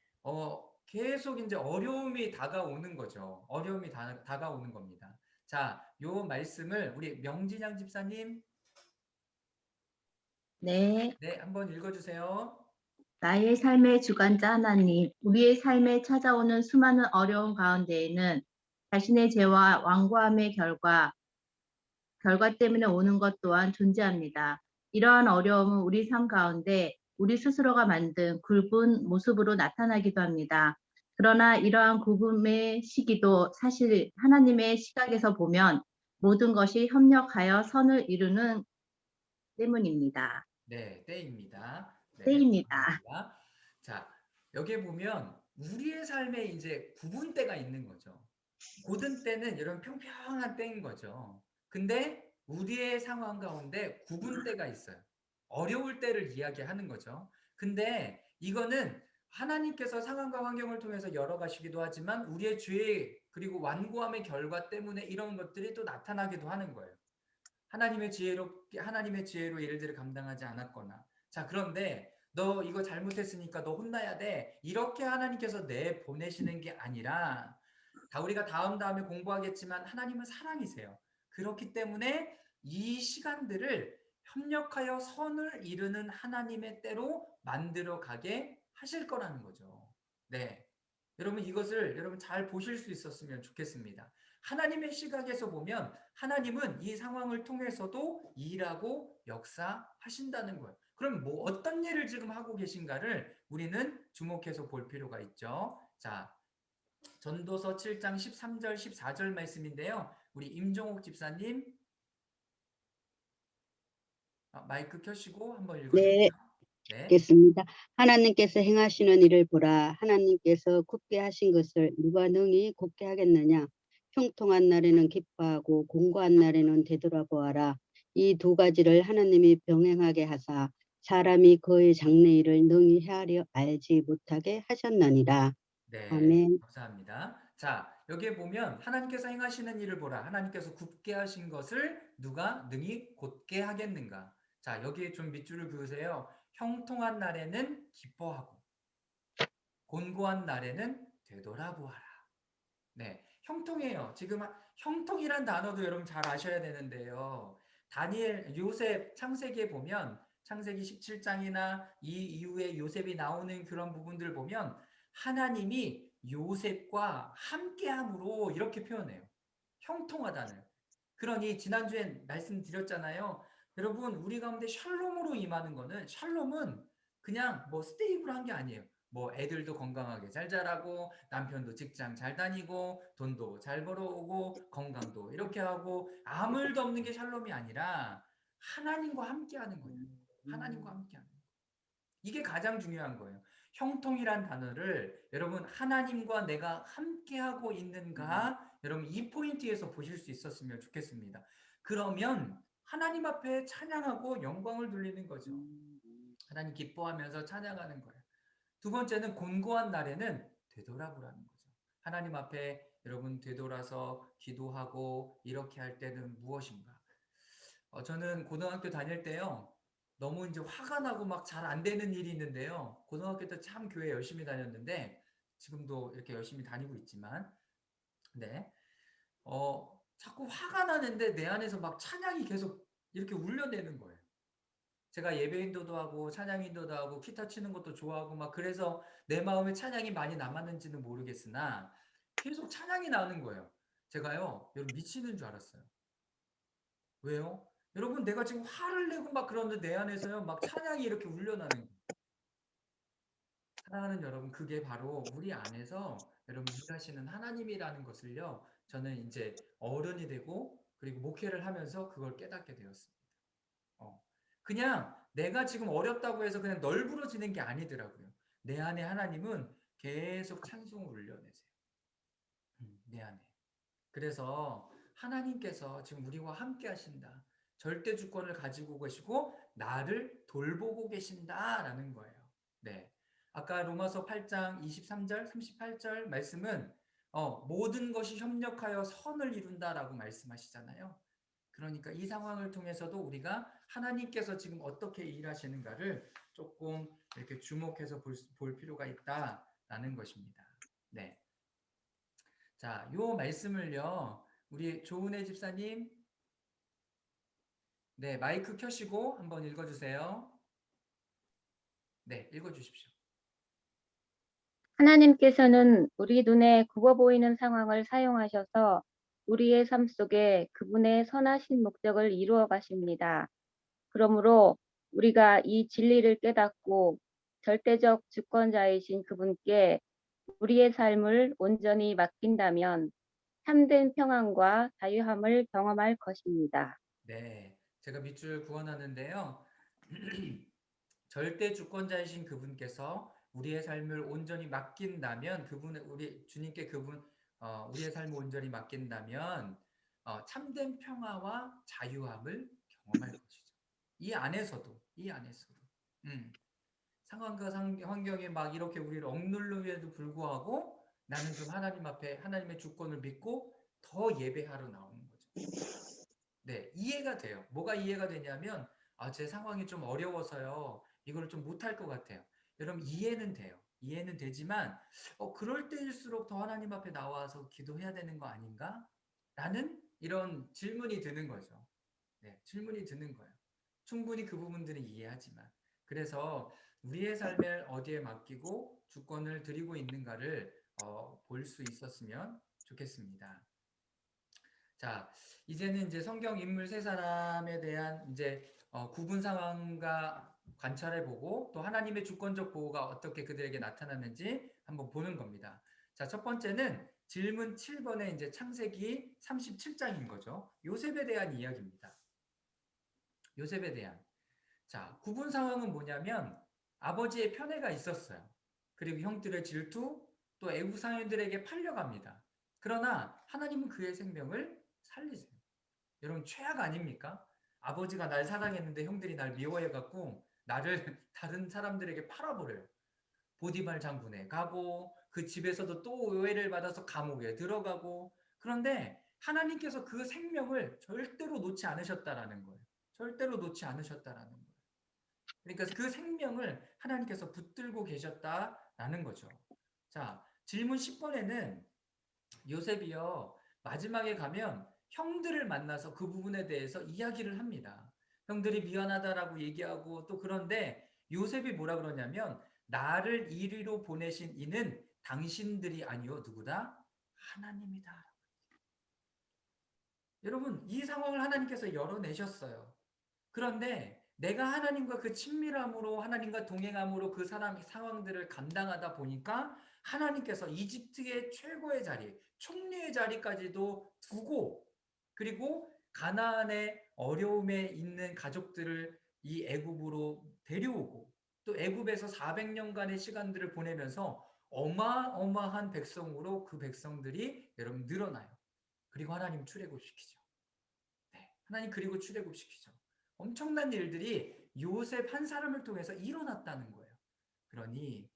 계속 이제 어려움이 다가오는 거죠. 어려움이 다가오는 겁니다. 자, 요 말씀을 우리 명진양 집사님, 네, 네, 한번 읽어주세요. 나의 삶의 주관자 하나님, 우리의 삶에 찾아오는 수많은 어려움 가운데에는 자신의 죄와 완고함의 결과 때문에 오는 것 또한 존재합니다. 이러한 어려움은 우리 삶 가운데 우리 스스로가 만든 굵은 모습으로 나타나기도 합니다. 그러나 이러한 굵음의 시기도 사실 하나님의 시각에서 보면 모든 것이 협력하여 선을 이루는 때문입니다. 네, 때입니다. 네, 때입니다. 감사합니다. 자, 여기에 보면 우리의 삶에 이제 구분대가 있는 거죠. 고든 때는 이런 평평한 때인 거죠. 근데 우리의 상황 가운데 구분대가 있어요. 어려울 때를 이야기하는 거죠. 근데 이거는 하나님께서 상황과 환경을 통해서 열어가시기도 하지만 우리의 죄 그리고 완고함의 결과 때문에 이런 것들이 또 나타나기도 하는 거예요. 하나님의 지혜로 일들을 감당하지 않았거나. 자, 그런데 너 이거 잘못했으니까 너 혼나야 돼. 이렇게 하나님께서 보내시는 게 아니라, 우리가 다음에 공부하겠지만 하나님은 사랑이세요. 그렇기 때문에 이 시간들을 협력하여 선을 이루는 하나님의 때로 만들어 가게 하실 거라는 거죠. 네. 여러분, 이것을 여러분 잘 보실 수 있었으면 좋겠습니다. 하나님의 시각에서 보면 하나님은 이 상황을 통해서도 일하고 역사하신다는 거예요. 그럼 뭐 어떤 일을 지금 하고 계신가를 우리는 주목해서 볼 필요가 있죠. 자, 전도서 7장 13절 14절 말씀인데요. 우리 임종옥 집사님, 마이크 켜시고 한번 읽어주세요. 네, 네. 읽겠습니다. 하나님께서 행하시는 일을 보라. 하나님께서 굳게 하신 것을 누가 능히 굳게 하겠느냐. 형통한 날에는 기뻐하고 공고한 날에는 되돌아보아라. 이 두 가지를 하나님이 병행하게 하사 사람이 그의 장래일을 능히 헤아려 알지 못하게 하셨느니라. 네, 아멘. 감사합니다. 자, 여기에 보면 하나님께서 행하시는 일을 보라. 하나님께서 굳게 하신 것을 누가 능히 곧게 하겠는가. 자, 여기에 좀 밑줄을 그으세요. 형통한 날에는 기뻐하고 곤고한 날에는 되돌아보아라. 네, 형통해요. 지금 형통이란 단어도 여러분 잘 아셔야 되는데요. 요셉 창세기에 보면 창세기 17장이나 이 이후에 요셉이 나오는 그런 부분들 보면 하나님이 요셉과 함께함으로 이렇게 표현해요. 형통하다는. 그러니 지난주에 말씀드렸잖아요. 여러분, 우리 가운데 샬롬으로 임하는 거는, 샬롬은 그냥 뭐 스테이블한 게 아니에요. 뭐 애들도 건강하게 잘 자라고 남편도 직장 잘 다니고 돈도 잘 벌어오고 건강도 이렇게 하고 아무 일도 없는 게 샬롬이 아니라 하나님과 함께하는 거예요. 하나님과 함께하는 거예요. 이게 가장 중요한 거예요. 형통이란 단어를 여러분 하나님과 내가 함께하고 있는가 여러분 이 포인트에서 보실 수 있었으면 좋겠습니다. 그러면 하나님 앞에 찬양하고 영광을 돌리는 거죠. 하나님 기뻐하면서 찬양하는 거예요. 두 번째는 곤고한 날에는 되돌아보라는 거죠. 하나님 앞에 여러분 되돌아서 기도하고 이렇게 할 때는 무엇인가? 저는 고등학교 다닐 때요. 너무 이제 화가 나고 막 잘 안 되는 일이 있는데요. 고등학교 때 참 교회 열심히 다녔는데 지금도 이렇게 열심히 다니고 있지만 네. 자꾸 화가 나는데 내 안에서 막 찬양이 계속 이렇게 울려내는 거예요. 제가 예배 인도도 하고 찬양 인도도 하고 기타 치는 것도 좋아하고 막 그래서 내 마음에 찬양이 많이 남았는지는 모르겠으나 계속 찬양이 나는 거예요. 제가요, 여러분 미치는 줄 알았어요. 왜요? 여러분, 내가 지금 화를 내고 막 그러는데 내 안에서요, 막 찬양이 이렇게 울려나는 거예요. 사랑하는 여러분, 그게 바로 우리 안에서 여러분 일하시는 하나님이라는 것을요, 저는 이제 어른이 되고 그리고 목회를 하면서 그걸 깨닫게 되었습니다. 그냥 내가 지금 어렵다고 해서 그냥 널브러지는 게 아니더라고요. 내 안에 하나님은 계속 찬송을 울려내세요. 내 안에. 그래서 하나님께서 지금 우리와 함께 하신다. 절대 주권을 가지고 계시고 나를 돌보고 계신다라는 거예요. 네. 아까 로마서 8장 23절, 38절 말씀은 모든 것이 협력하여 선을 이룬다라고 말씀하시잖아요. 그러니까 이 상황을 통해서도 우리가 하나님께서 지금 어떻게 일하시는가를 조금 이렇게 주목해서 볼 필요가 있다라는 것입니다. 네. 자, 요 말씀을요, 우리 조은혜 집사님, 네, 마이크 켜시고 한번 읽어주세요. 네, 읽어주십시오. 하나님께서는 우리 눈에 굽어 보이는 상황을 사용하셔서 우리의 삶 속에 그분의 선하신 목적을 이루어 가십니다. 그러므로 우리가 이 진리를 깨닫고 절대적 주권자이신 그분께 우리의 삶을 온전히 맡긴다면 참된 평안과 자유함을 경험할 것입니다. 네, 제가 밑줄 구원하는데요. 절대 주권자이신 그분께서 우리의 삶을 온전히 맡긴다면 우리 주님께 우리의 삶을 온전히 맡긴다면 참된 평화와 자유함을 경험할 것이죠. 이 안에서도 상황과 환경에 막 이렇게 우리를 억누르에도 불구하고 나는 좀 하나님 앞에 하나님의 주권을 믿고 더 예배하러 나오는 거죠. 네, 이해가 돼요. 뭐가 이해가 되냐면 제 상황이 좀 어려워서요. 이걸 좀 못할 것 같아요. 여러분, 이해는 돼요. 이해는 되지만 그럴 때일수록 더 하나님 앞에 나와서 기도해야 되는 거 아닌가? 라는 이런 질문이 드는 거죠. 네, 질문이 드는 거예요. 충분히 그 부분들은 이해하지만. 그래서 우리의 삶을 어디에 맡기고 주권을 드리고 있는가를 볼 수 있었으면 좋겠습니다. 자, 이제는 이제 성경 인물 세 사람에 대한 이제 구분 상황과 관찰해 보고 또 하나님의 주권적 보호가 어떻게 그들에게 나타났는지 한번 보는 겁니다. 자, 첫 번째는 질문 7번에 이제 창세기 37장인 거죠. 요셉에 대한 이야기입니다. 요셉에 대한. 자, 구분 상황은 뭐냐면 아버지의 편애가 있었어요. 그리고 형들의 질투, 또 애국 상인들에게 팔려갑니다. 그러나 하나님은 그의 생명을 살리세요. 여러분, 최악 아닙니까? 아버지가 날 사랑했는데 형들이 날 미워해갖고 나를 다른 사람들에게 팔아버려요. 보디발 장군에 가고 그 집에서도 또 오해를 받아서 감옥에 들어가고. 그런데 하나님께서 그 생명을 절대로 놓지 않으셨다라는 거예요. 절대로 놓지 않으셨다라는 거예요. 그러니까 그 생명을 하나님께서 붙들고 계셨다라는 거죠. 자, 질문 10번에는 요셉이요, 마지막에 가면 형들을 만나서 그 부분에 대해서 이야기를 합니다. 형들이 미안하다라고 얘기하고 또 그런데 요셉이 뭐라 그러냐면 나를 이리로 보내신 이는 당신들이 아니요 누구다? 하나님이다. 여러분, 이 상황을 하나님께서 열어내셨어요. 그런데 내가 하나님과 그 친밀함으로 하나님과 동행함으로 그 상황들을 감당하다 보니까 하나님께서 이집트의 최고의 자리, 총리의 자리까지도 두고 그리고 가나안의 어려움에 있는 가족들을 이 애굽으로 데려오고 또 애굽에서 400년간의 시간들을 보내면서 어마어마한 백성으로 그 백성들이 여러분 늘어나요. 그리고 하나님 출애굽시키죠. 네, 하나님 그리고 출애굽시키죠. 엄청난 일들이 요셉 한 사람을 통해서 일어났다는 거예요. 그러니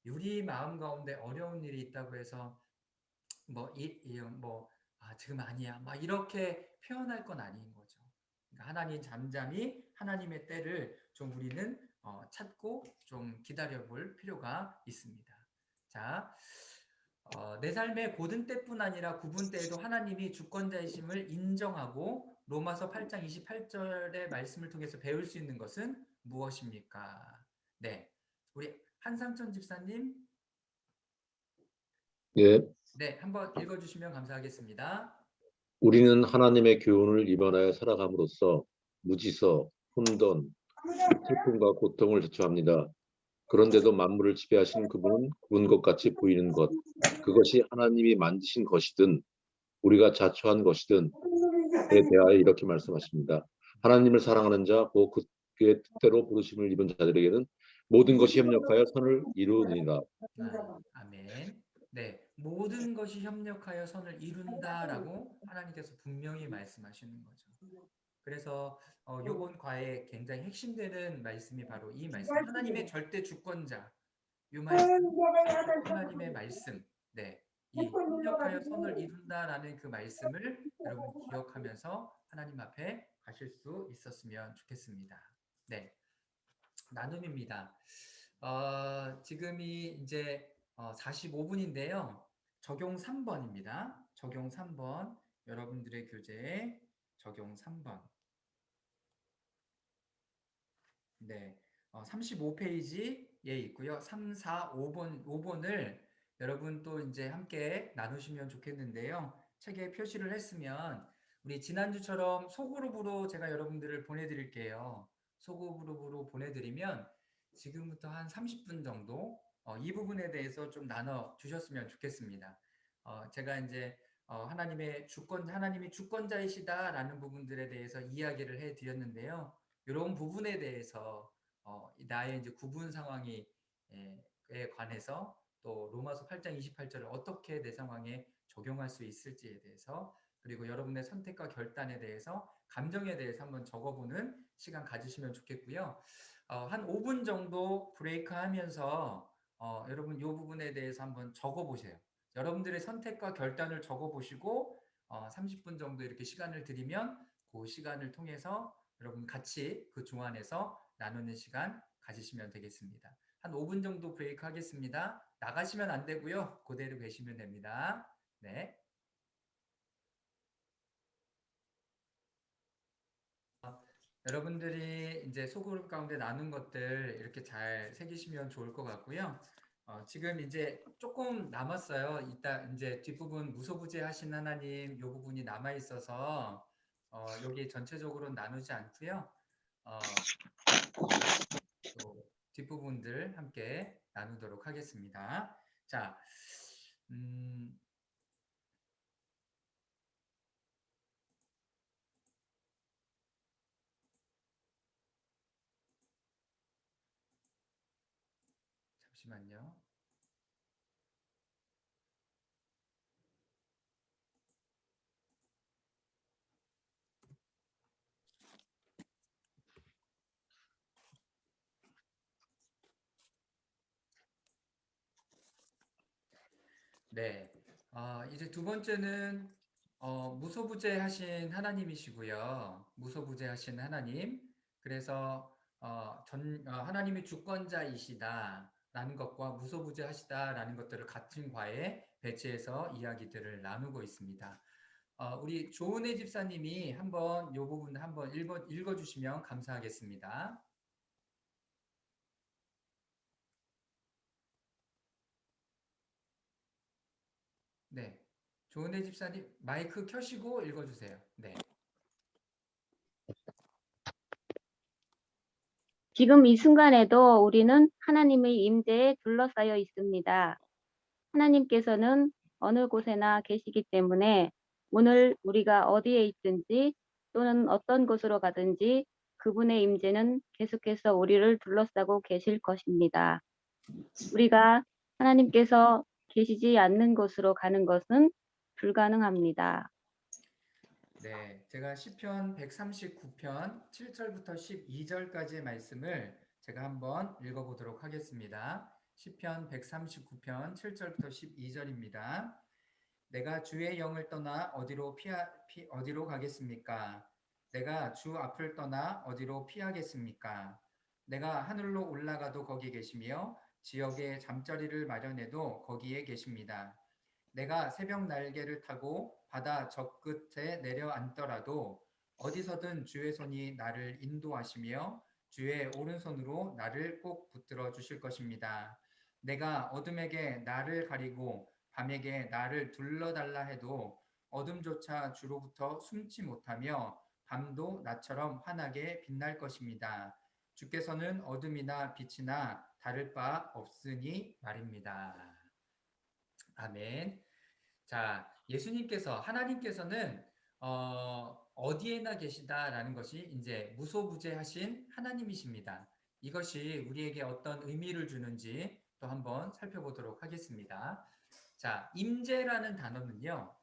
우리 마음 가운데 어려운 일이 있다고 해서 지금 아니야 막 이렇게 표현할 건 아닌 거죠. 그러니까 하나님 잠잠히 하나님의 때를 좀 우리는 찾고 좀 기다려볼 필요가 있습니다. 자, 내 삶의 고든 때뿐 아니라 구분 때에도 하나님이 주권자이심을 인정하고 로마서 8장 28절의 말씀을 통해서 배울 수 있는 것은 무엇입니까? 네, 우리 한상천 집사님, 예, 네, 한번 읽어주시면 감사하겠습니다. 우리는 하나님의 교훈을 입안하여 살아감으로써 무지서, 혼돈, 슬픔과 고통을 자초합니다. 그런데도 만물을 지배하시는 그분은 그분 것 같이 보이는 것, 그것이 하나님이 만드신 것이든 우리가 자초한 것이든 에 대하여 이렇게 말씀하십니다. 하나님을 사랑하는 자, 곧 그의 뜻대로 부르심을 입은 자들에게는 모든 것이 협력하여 선을 이루느니라. 아멘. 네, 모든 것이 협력하여 선을 이룬다라고 하나님께서 분명히 말씀하시는 거죠. 그래서 요번 과에 굉장히 핵심되는 말씀이 바로 이 말씀, 하나님의 절대 주권자, 요 말씀, 하나님의 말씀, 네, 이 협력하여 선을 이룬다라는 그 말씀을 여러분 기억하면서 하나님 앞에 가실 수 있었으면 좋겠습니다. 네, 나눔입니다. 지금이 이제 45분인데요. 적용 3번입니다. 적용 3번, 여러분들의 교재에 적용 3번. 네, 35페이지에 있고요. 3, 4, 5번을 여러분 또 이제 함께 나누시면 좋겠는데요. 책에 표시를 했으면 우리 지난주처럼 소그룹으로 제가 여러분들을 보내드릴게요. 소그룹으로 보내드리면 지금부터 한 30분 정도 이 부분에 대해서 좀 나눠 주셨으면 좋겠습니다. 제가 이제 하나님이 주권자이시다라는 부분들에 대해서 이야기를 해드렸는데요. 이런 부분에 대해서 나의 이제 구분 상황에 관해서 또 로마서 8장 28절을 어떻게 내 상황에 적용할 수 있을지에 대해서 그리고 여러분의 선택과 결단에 대해서 감정에 대해서 한번 적어보는 시간 가지시면 좋겠고요. 한 5분 정도 브레이크 하면서 여러분 이 부분에 대해서 한번 적어보세요. 여러분들의 선택과 결단을 적어보시고 30분 정도 이렇게 시간을 드리면 그 시간을 통해서 여러분 같이 그 조안에서 나누는 시간 가지시면 되겠습니다. 한 5분 정도 브레이크 하겠습니다. 나가시면 안 되고요. 그대로 계시면 됩니다. 네. 여러분들이 이제 소그룹 가운데 나눈 것들 이렇게 잘 새기시면 좋을 것 같고요. 지금 이제 조금 남았어요. 이따 이제 뒷부분 무소부재 하신 하나님 이 부분이 남아 있어서 여기 전체적으로 나누지 않고요. 또 뒷부분들 함께 나누도록 하겠습니다. 자, 잠시만요. 네. 이제 두 번째는 무소부재 하신 하나님이시고요. 무소부재 하신 하나님. 그래서 하나님이 주권자이시다라는 것과 무소부재 하시다라는 것들을 같은 과에 배치해서 이야기들을 나누고 있습니다. 우리 조은혜 집사님이 한번 이 부분 한번 읽어주시면 감사하겠습니다. 네. 조은혜 집사님 마이크 켜시고 읽어주세요. 네. 지금 이 순간에도 우리는 하나님의 임재에 둘러싸여 있습니다. 하나님께서는 어느 곳에나 계시기 때문에 오늘 우리가 어디에 있든지 또는 어떤 곳으로 가든지 그분의 임재는 계속해서 우리를 둘러싸고 계실 것입니다. 우리가 하나님께서 계시지 않는 곳으로 가는 것은 불가능합니다. 네, 제가 시편 139편 7절부터 12절까지의 말씀을 제가 한번 읽어보도록 하겠습니다. 시편 139편 7절부터 12절입니다. 내가 주의 영을 떠나 어디로 가겠습니까? 내가 주 앞을 떠나 어디로 피하겠습니까? 내가 하늘로 올라가도 거기 계시며 지역에 잠자리를 마련해도 거기에 계십니다. 내가 새벽 날개를 타고 바다 저 끝에 내려앉더라도 어디서든 주의 손이 나를 인도하시며 주의 오른손으로 나를 꼭 붙들어 주실 것입니다. 내가 어둠에게 나를 가리고 밤에게 나를 둘러달라 해도 어둠조차 주로부터 숨지 못하며 밤도 나처럼 환하게 빛날 것입니다. 주께서는 어둠이나 빛이나 다를 바 없으니 말입니다. 아멘. 자, 하나님께서는 어디에나 계시다라는 것이 이제 무소부재하신 하나님이십니다. 이것이 우리에게 어떤 의미를 주는지 또 한번 살펴보도록 하겠습니다. 자, 임재라는 단어는요,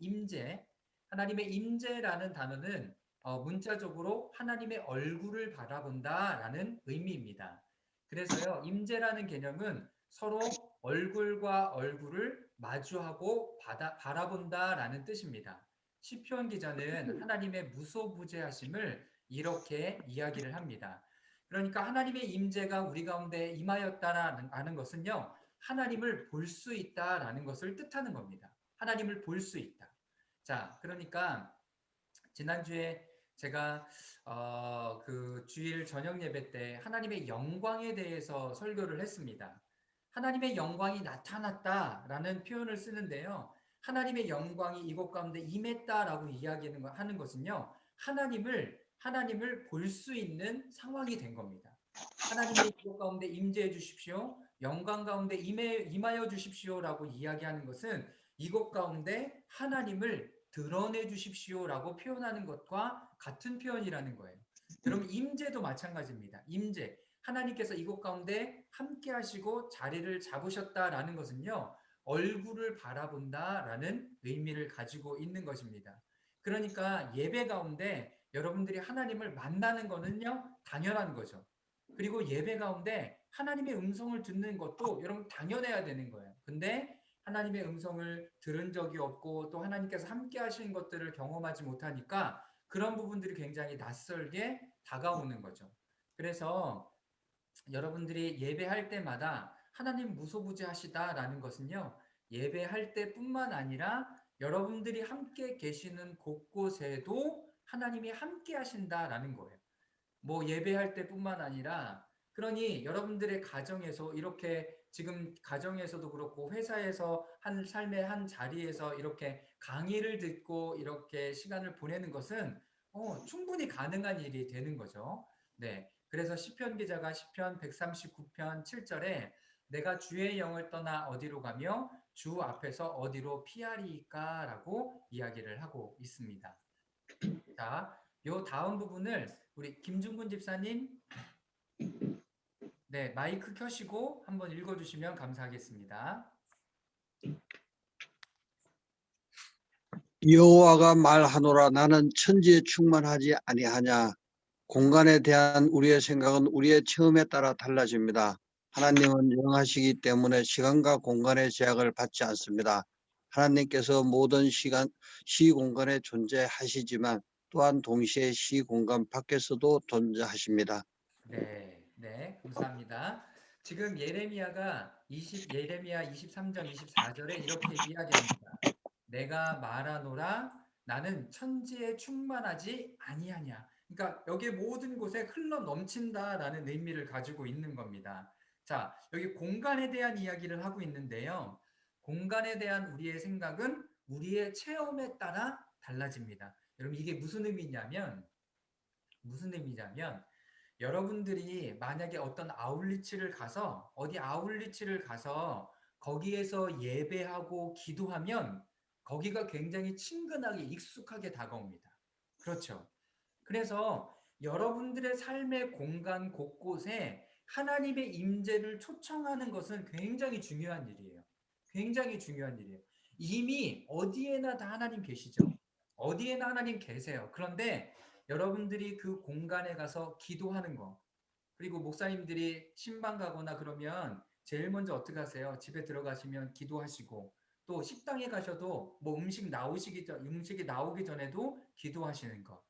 하나님의 임재라는 단어는 문자적으로 하나님의 얼굴을 바라본다라는 의미입니다. 그래서요, 임재라는 개념은 서로 얼굴과 얼굴을 마주하고 바라본다라는 뜻입니다. 시편 기자는 하나님의 무소부재하심을 이렇게 이야기를 합니다. 그러니까 하나님의 임재가 우리 가운데 임하였다라는 것은요, 하나님을 볼 수 있다라는 것을 뜻하는 겁니다. 하나님을 볼 수 있다. 자, 그러니까 지난주에 제가 그 주일 저녁 예배 때 하나님의 영광에 대해서 설교를 했습니다. 하나님의 영광이 나타났다라는 표현을 쓰는데요. 하나님의 영광이 이곳 가운데 임했다라고 이야기하는 것은요. 하나님을 볼 수 있는 상황이 된 겁니다. 하나님의 이곳 가운데 임재해 주십시오. 영광 가운데 임하여 주십시오라고 이야기하는 것은 이곳 가운데 하나님을 드러내 주십시오라고 표현하는 것과 같은 표현이라는 거예요. 여러분 임재도 마찬가지입니다. 임재. 하나님께서 이곳 가운데 함께 하시고 자리를 잡으셨다라는 것은요. 얼굴을 바라본다라는 의미를 가지고 있는 것입니다. 그러니까 예배 가운데 여러분들이 하나님을 만나는 것은요. 당연한 거죠. 그리고 예배 가운데 하나님의 음성을 듣는 것도 여러분 당연해야 되는 거예요. 근데 하나님의 음성을 들은 적이 없고 또 하나님께서 함께 하신 것들을 경험하지 못하니까 그런 부분들이 굉장히 낯설게 다가오는 거죠. 그래서 여러분들이 예배할 때마다 하나님 무소부재하시다라는 것은요. 예배할 때뿐만 아니라 여러분들이 함께 계시는 곳곳에도 하나님이 함께 하신다라는 거예요. 뭐 예배할 때뿐만 아니라 그러니 여러분들의 가정에서 이렇게 지금 가정에서도 그렇고 회사에서 한 삶의 한 자리에서 이렇게 강의를 듣고 이렇게 시간을 보내는 것은 충분히 가능한 일이 되는 거죠. 네. 그래서 시편 기자가 시편 139편 7절에 내가 주의 영을 떠나 어디로 가며 주 앞에서 어디로 피하리까라고 이야기를 하고 있습니다. 자, 요 다음 부분을 우리 김중근 집사님 네, 마이크 켜시고 한번 읽어주시면 감사하겠습니다. 여호와가 말하노라 나는 천지에 충만하지 아니하냐. 공간에 대한 우리의 생각은 우리의 체험에 따라 달라집니다. 하나님은 영하시기 때문에 시간과 공간의 제약을 받지 않습니다. 하나님께서 모든 시공간에 존재하시지만 또한 동시에 시공간 밖에서도 존재하십니다. 네, 감사합니다. 지금 예레미야 23장 24절에 이렇게 이야기합니다. 내가 말하노라 나는 천지에 충만하지 아니하냐. 그러니까 여기 모든 곳에 흘러 넘친다라는 의미를 가지고 있는 겁니다. 자, 여기 공간에 대한 이야기를 하고 있는데요. 공간에 대한 우리의 생각은 우리의 체험에 따라 달라집니다. 여러분 이게 무슨 의미냐면 여러분들이 만약에 어떤 어디 아울리치를 가서 거기에서 예배하고 기도하면 거기가 굉장히 친근하게 익숙하게 다가옵니다. 그렇죠. 그래서 여러분들의 삶의 공간 곳곳에 하나님의 임재를 초청하는 것은 굉장히 중요한 일이에요. 굉장히 중요한 일이에요. 이미 어디에나 다 하나님 계시죠. 어디에나 하나님 계세요. 그런데 여러분들이 그 공간에 가서 기도하는 거, 그리고 목사님들이 신방 가거나 그러면 제일 먼저 어떻게 하세요? 집에 들어가시면 기도하시고 또 식당에 가셔도 뭐 음식이 나오기 전에도 기도하시는 거.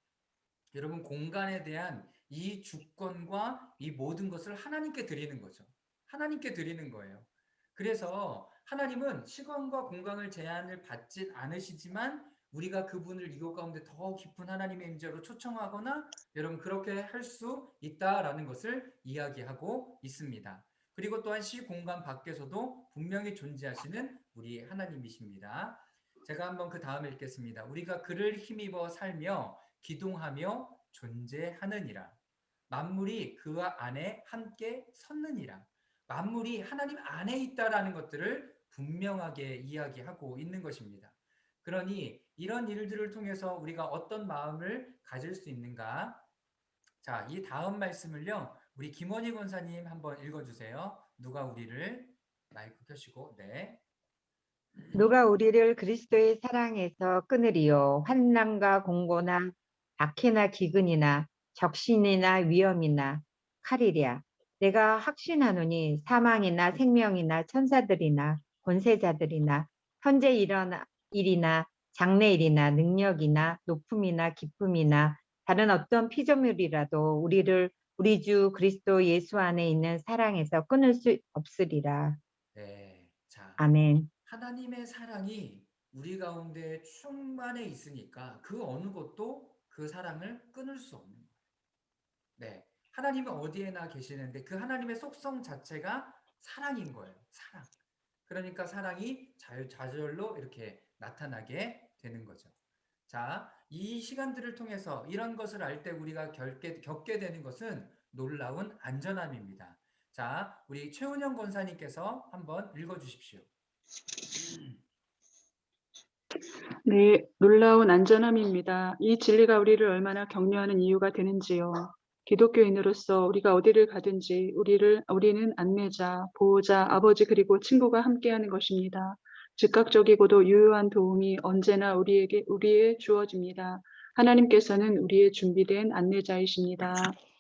여러분 공간에 대한 이 주권과 이 모든 것을 하나님께 드리는 거죠. 하나님께 드리는 거예요. 그래서 하나님은 시간과 공간을 제한을 받지 않으시지만 우리가 그분을 이곳 가운데 더 깊은 하나님의 임재로 초청하거나 여러분 그렇게 할 수 있다라는 것을 이야기하고 있습니다. 그리고 또한 시공간 밖에서도 분명히 존재하시는 우리 하나님이십니다. 제가 한번 그 다음에 읽겠습니다. 우리가 그를 힘입어 살며 기둥하며 존재하느니라. 만물이 그 안에 함께 섰느니라. 만물이 하나님 안에 있다라는 것들을 분명하게 이야기하고 있는 것입니다. 그러니 이런 일들을 통해서 우리가 어떤 마음을 가질 수 있는가? 자, 이 다음 말씀을요, 우리 김원희 권사님 한번 읽어주세요. 누가 우리를 마이크 켜시고, 네. 누가 우리를 그리스도의 사랑에서 끊으리요. 환난과 공고나 박해나 기근이나 적신이나 위험이나 칼이랴. 내가 확신하노니 사망이나 생명이나 천사들이나 권세자들이나 현재 일어나 일이나 장래일이나 능력이나 높음이나 기쁨이나 다른 어떤 피조물이라도 우리를 우리 주 그리스도 예수 안에 있는 사랑에서 끊을 수 없으리라. 네. 자, 아멘. 하나님의 사랑이 우리 가운데 충만해 있으니까 그 어느 것도 그 사랑을 끊을 수 없는 거예요. 네. 하나님은 어디에나 계시는데 그 하나님의 속성 자체가 사랑인 거예요. 사랑. 그러니까 사랑이 자절로 이렇게 나타나게 되는 거죠. 자, 이 시간들을 통해서 이런 것을 알 때 우리가 겪게 되는 것은 놀라운 안전함입니다. 자, 우리 최은영 권사님께서 한번 읽어주십시오. 네, 놀라운 안전함입니다. 이 진리가 우리를 얼마나 격려하는 이유가 되는지요. 기독교인으로서 우리가 어디를 가든지 우리는 안내자, 보호자, 아버지 그리고 친구가 함께하는 것입니다. 즉각적이고도 유효한 도움이 언제나 우리에 주어집니다. 하나님께서는 우리의 준비된 안내자이십니다.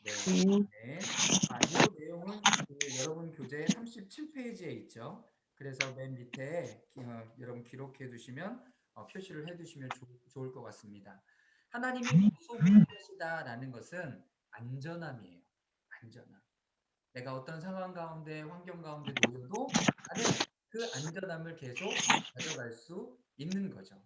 네. 네. 이 내용은 여러분 교재 37페이지에 있죠. 그래서 맨 밑에 여러분 기록해 두시면 표시를 해 두시면 좋을 것 같습니다. 하나님이 무소불위하시다라는 것은 안전함이에요. 안전함. 내가 어떤 상황 가운데 환경 가운데 놓여도 나는 그 안전함을 계속 가져갈 수 있는 거죠.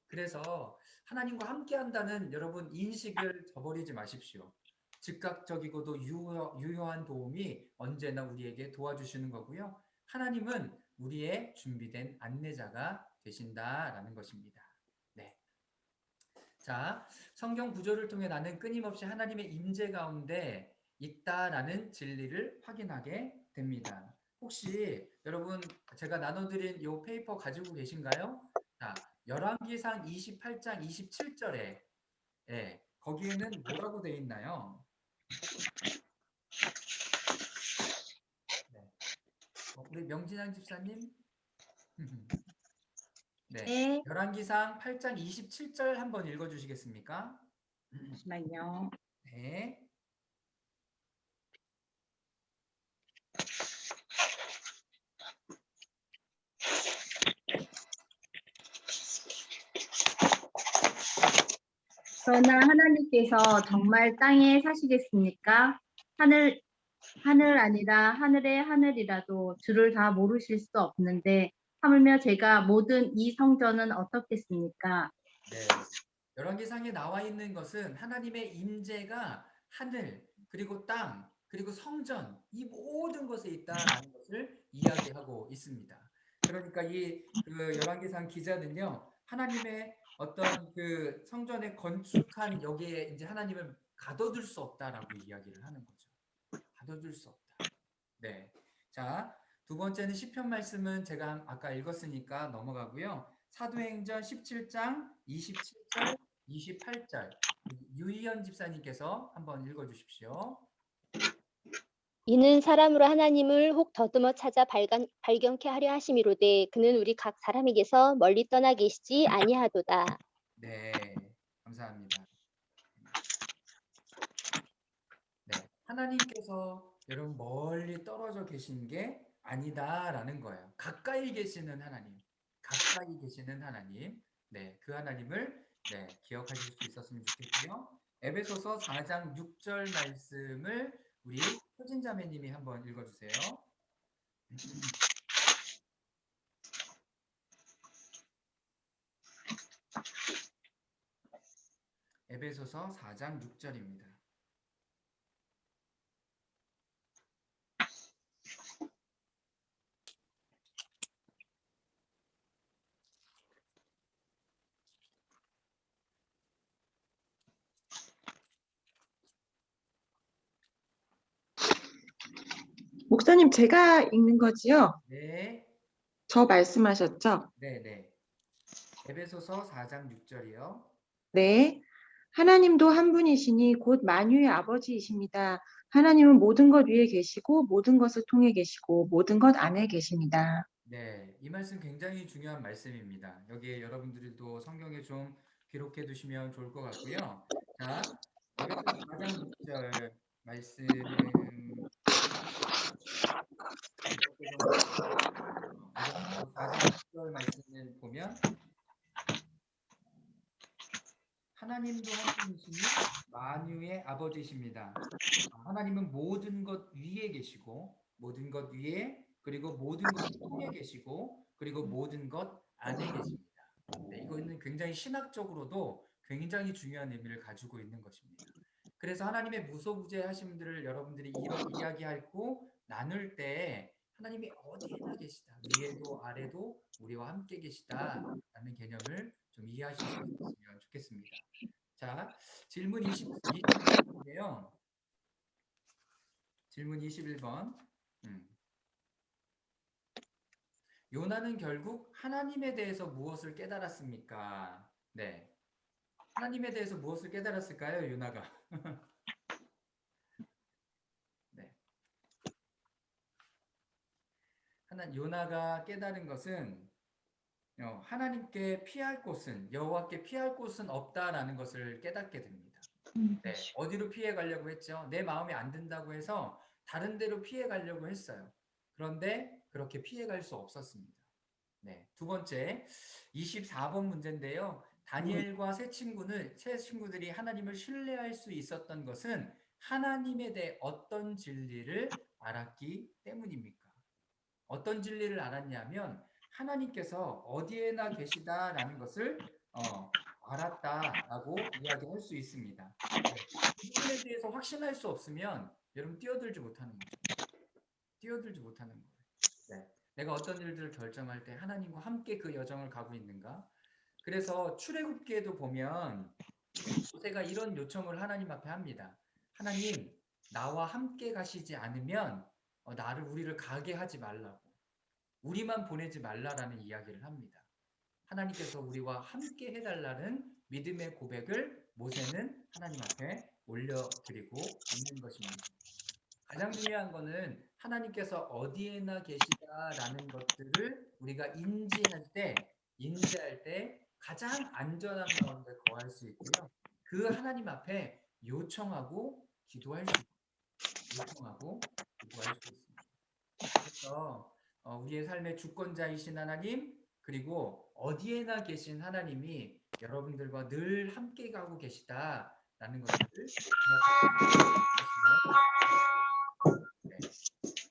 그래서 하나님과 함께 한다는 여러분 인식을 저버리지 마십시오. 즉각적이고도 유효한 도움이 언제나 우리에게 도와주시는 거고요. 하나님은 우리의 준비된 안내자가 되신다라는 것입니다. 네. 자, 성경 구조를 통해 나는 끊임없이 하나님의 임재 가운데 있다라는 진리를 확인하게 됩니다. 혹시 여러분 제가 나눠드린 이 페이퍼 가지고 계신가요? 자, 열왕기상 28장 27절에 거기에는 뭐라고 되어 있나요? 네. 우리 명진양 집사님? 네. 네. 열왕기상 8장 27절 한번 읽어주시겠습니까? 잠시만요. 네. 그러나 하나님께서 정말 땅에 사시겠습니까? 하늘 아니라 하늘의 하늘이라도 주를 다 모르실 수 없는데 하물며 제가 모든 이 성전은 어떻겠습니까? 네. 열왕기상에 나와 있는 것은 하나님의 임재가 하늘, 그리고 땅, 그리고 성전, 이 모든 것에 있다라는 것을 이야기하고 있습니다. 그러니까 그 열왕기상 기자는요, 하나님의 어떤 그 성전에 건축한 여기에 이제 하나님을 가둬둘 수 없다라고 이야기를 하는 거죠. 가둬둘 수 없다. 네. 자, 두 번째는 시편 말씀은 제가 아까 읽었으니까 넘어가고요. 사도행전 17장 27절, 28절. 유희연 집사님께서 한번 읽어 주십시오. 이는 사람으로 하나님을 혹 더듬어 찾아 발견케 하려 하심이로되 그는 우리 각 사람에게서 멀리 떠나 계시지 아니하도다. 네. 감사합니다. 네. 하나님께서 여러분 멀리 떨어져 계신 게 아니다라는 거예요. 가까이 계시는 하나님. 가까이 계시는 하나님. 네. 그 하나님을 기억하실 수 있었으면 좋겠고요. 에베소서 4장 6절 말씀을 우리 효진 자매님이 한번 읽어 주세요. 에베소서 4장 6절입니다. 목사님, 제가 읽는 거지요? 네, 저 말씀하셨죠? 네. 에베소서 4장 6절이요. 네. 하나님도 한 분이시니 곧 만유의 아버지이십니다. 하나님은 모든 것 위에 계시고 모든 것을 통해 계시고 모든 것 안에 계십니다. 네, 이 말씀 굉장히 중요한 말씀입니다. 여기에 여러분들도 성경에 좀 기록해 두시면 좋을 것 같고요. 자, 에베소서 4장 6절 말씀 이렇게 좀 에베소서 4장 6절 말씀을 보면 하나님도 한 분이시니 만유의 아버지이십니다. 하나님은 모든 것 위에 계시고 모든 것 위에 그리고 모든 것을 통해 계시고 그리고 모든 것 안에 계십니다. 네, 이거는 굉장히 신학적으로도 굉장히 중요한 의미를 가지고 있는 것입니다. 그래서 하나님의 무소부재하심들을 여러분들이 이야기하고 나눌 때 하나님이 어디에나 계시다. 위에도 아래도 우리와 함께 계시다라는 개념을 좀 이해하실 수 있으면 좋겠습니다. 자, 질문 21번인데요. 질문 21번. 요나는 결국 하나님에 대해서 무엇을 깨달았습니까? 네. 하나님에 대해서 무엇을 깨달았을까요, 요나가? 네. 요나가 깨달은 것은 하나님께 피할 곳은 여호와께 피할 곳은 없다라는 것을 깨닫게 됩니다. 네. 어디로 피해 가려고 했죠? 내 마음에 안 든다고 해서 다른 데로 피해 가려고 했어요. 그런데 그렇게 피해 갈 수 없었습니다. 네. 두 번째, 24번 문제인데요. 다니엘과 세 친구들이 하나님을 신뢰할 수 있었던 것은 하나님에 대해 어떤 진리를 알았기 때문입니까? 어떤 진리를 알았냐면 하나님께서 어디에나 계시다라는 것을 알았다라고 이야기할 수 있습니다. 이 부분에 대해서 확신할 수 없으면 여러분 뛰어들지 못하는 거죠. 뛰어들지 못하는 거예요. 네. 내가 어떤 일들을 결정할 때 하나님과 함께 그 여정을 가고 있는가? 그래서 출애굽기에도 보면 모세가 이런 요청을 하나님 앞에 합니다. 하나님, 나와 함께 가시지 않으면 우리를 가게 하지 말라고. 우리만 보내지 말라라는 이야기를 합니다. 하나님께서 우리와 함께 해달라는 믿음의 고백을 모세는 하나님 앞에 올려드리고 있는 것입니다. 가장 중요한 거는 하나님께서 어디에나 계시다라는 것들을 우리가 인지할 때 가장 안전한 가운데 거할 수 있고요. 그 하나님 앞에 요청하고 기도할 수 있습니다. 그래서 우리의 삶의 주권자이신 하나님 그리고 어디에나 계신 하나님이 여러분들과 늘 함께 가고 계시다라는 것들을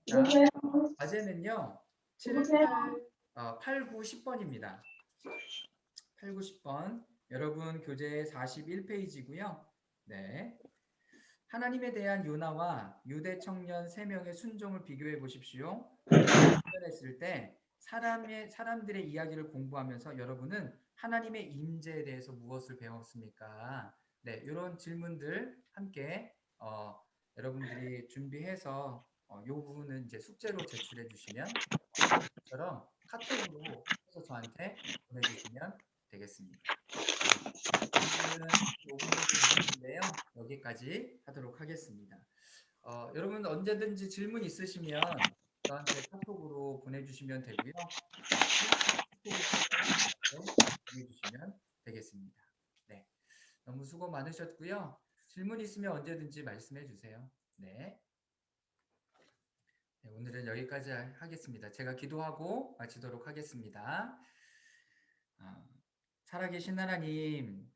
기억하시면 자, 과제는요. 8, 9, 10번입니다. 8, 9, 10번. 여러분 교재 41페이지고요. 네. 하나님에 대한 요나와 유대 청년 3명의 순종을 비교해 보십시오. 발견했을 때 사람들의 이야기를 공부하면서 여러분은 하나님의 임재에 대해서 무엇을 배웠습니까? 네, 이런 질문들 함께 여러분들이 준비해서 이 부분은 이제 숙제로 제출해 주시면 처럼 카톡으로 해서 저한테 보내주시면 되겠습니다. 오늘은 5분 정도 있는데요. 여기까지 하도록 하겠습니다. 여러분 언제든지 질문 있으시면 저한테 카톡으로 보내주시면 되고요. 보내주시면 되겠습니다. 네, 너무 수고 많으셨고요. 질문 있으면 언제든지 말씀해 주세요. 네. 네, 오늘은 여기까지 하겠습니다. 제가 기도하고 마치도록 하겠습니다. 살아계신 하나님,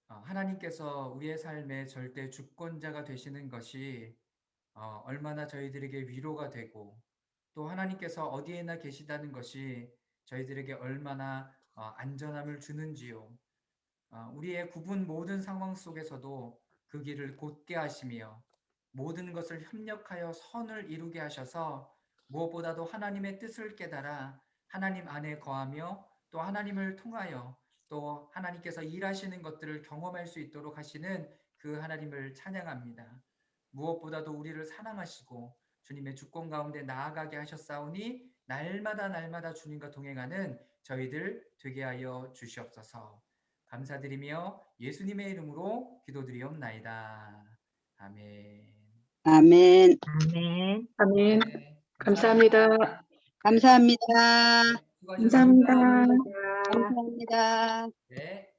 하나님께서 우리의 삶의 절대 주권자가 되시는 것이 얼마나 저희들에게 위로가 되고 또 하나님께서 어디에나 계시다는 것이 저희들에게 얼마나 안전함을 주는지요. 우리의 굽은 모든 상황 속에서도 그 길을 곧게 하시며 모든 것을 협력하여 선을 이루게 하셔서 무엇보다도 하나님의 뜻을 깨달아 하나님 안에 거하며 또 하나님을 통하여 또 하나님께서 일하시는 것들을 경험할 수 있도록 하시는 그 하나님을 찬양합니다. 무엇보다도 우리를 사랑하시고 주님의 주권 가운데 나아가게 하셨사오니 날마다 주님과 동행하는 저희들 되게 하여 주시옵소서. 감사드리며 예수님의 이름으로 기도드리옵나이다. 아멘. 아멘. 아멘. 아멘. 네, 감사합니다. 감사합니다. 수고하셨습니다. 감사합니다. 감사합니다. 네.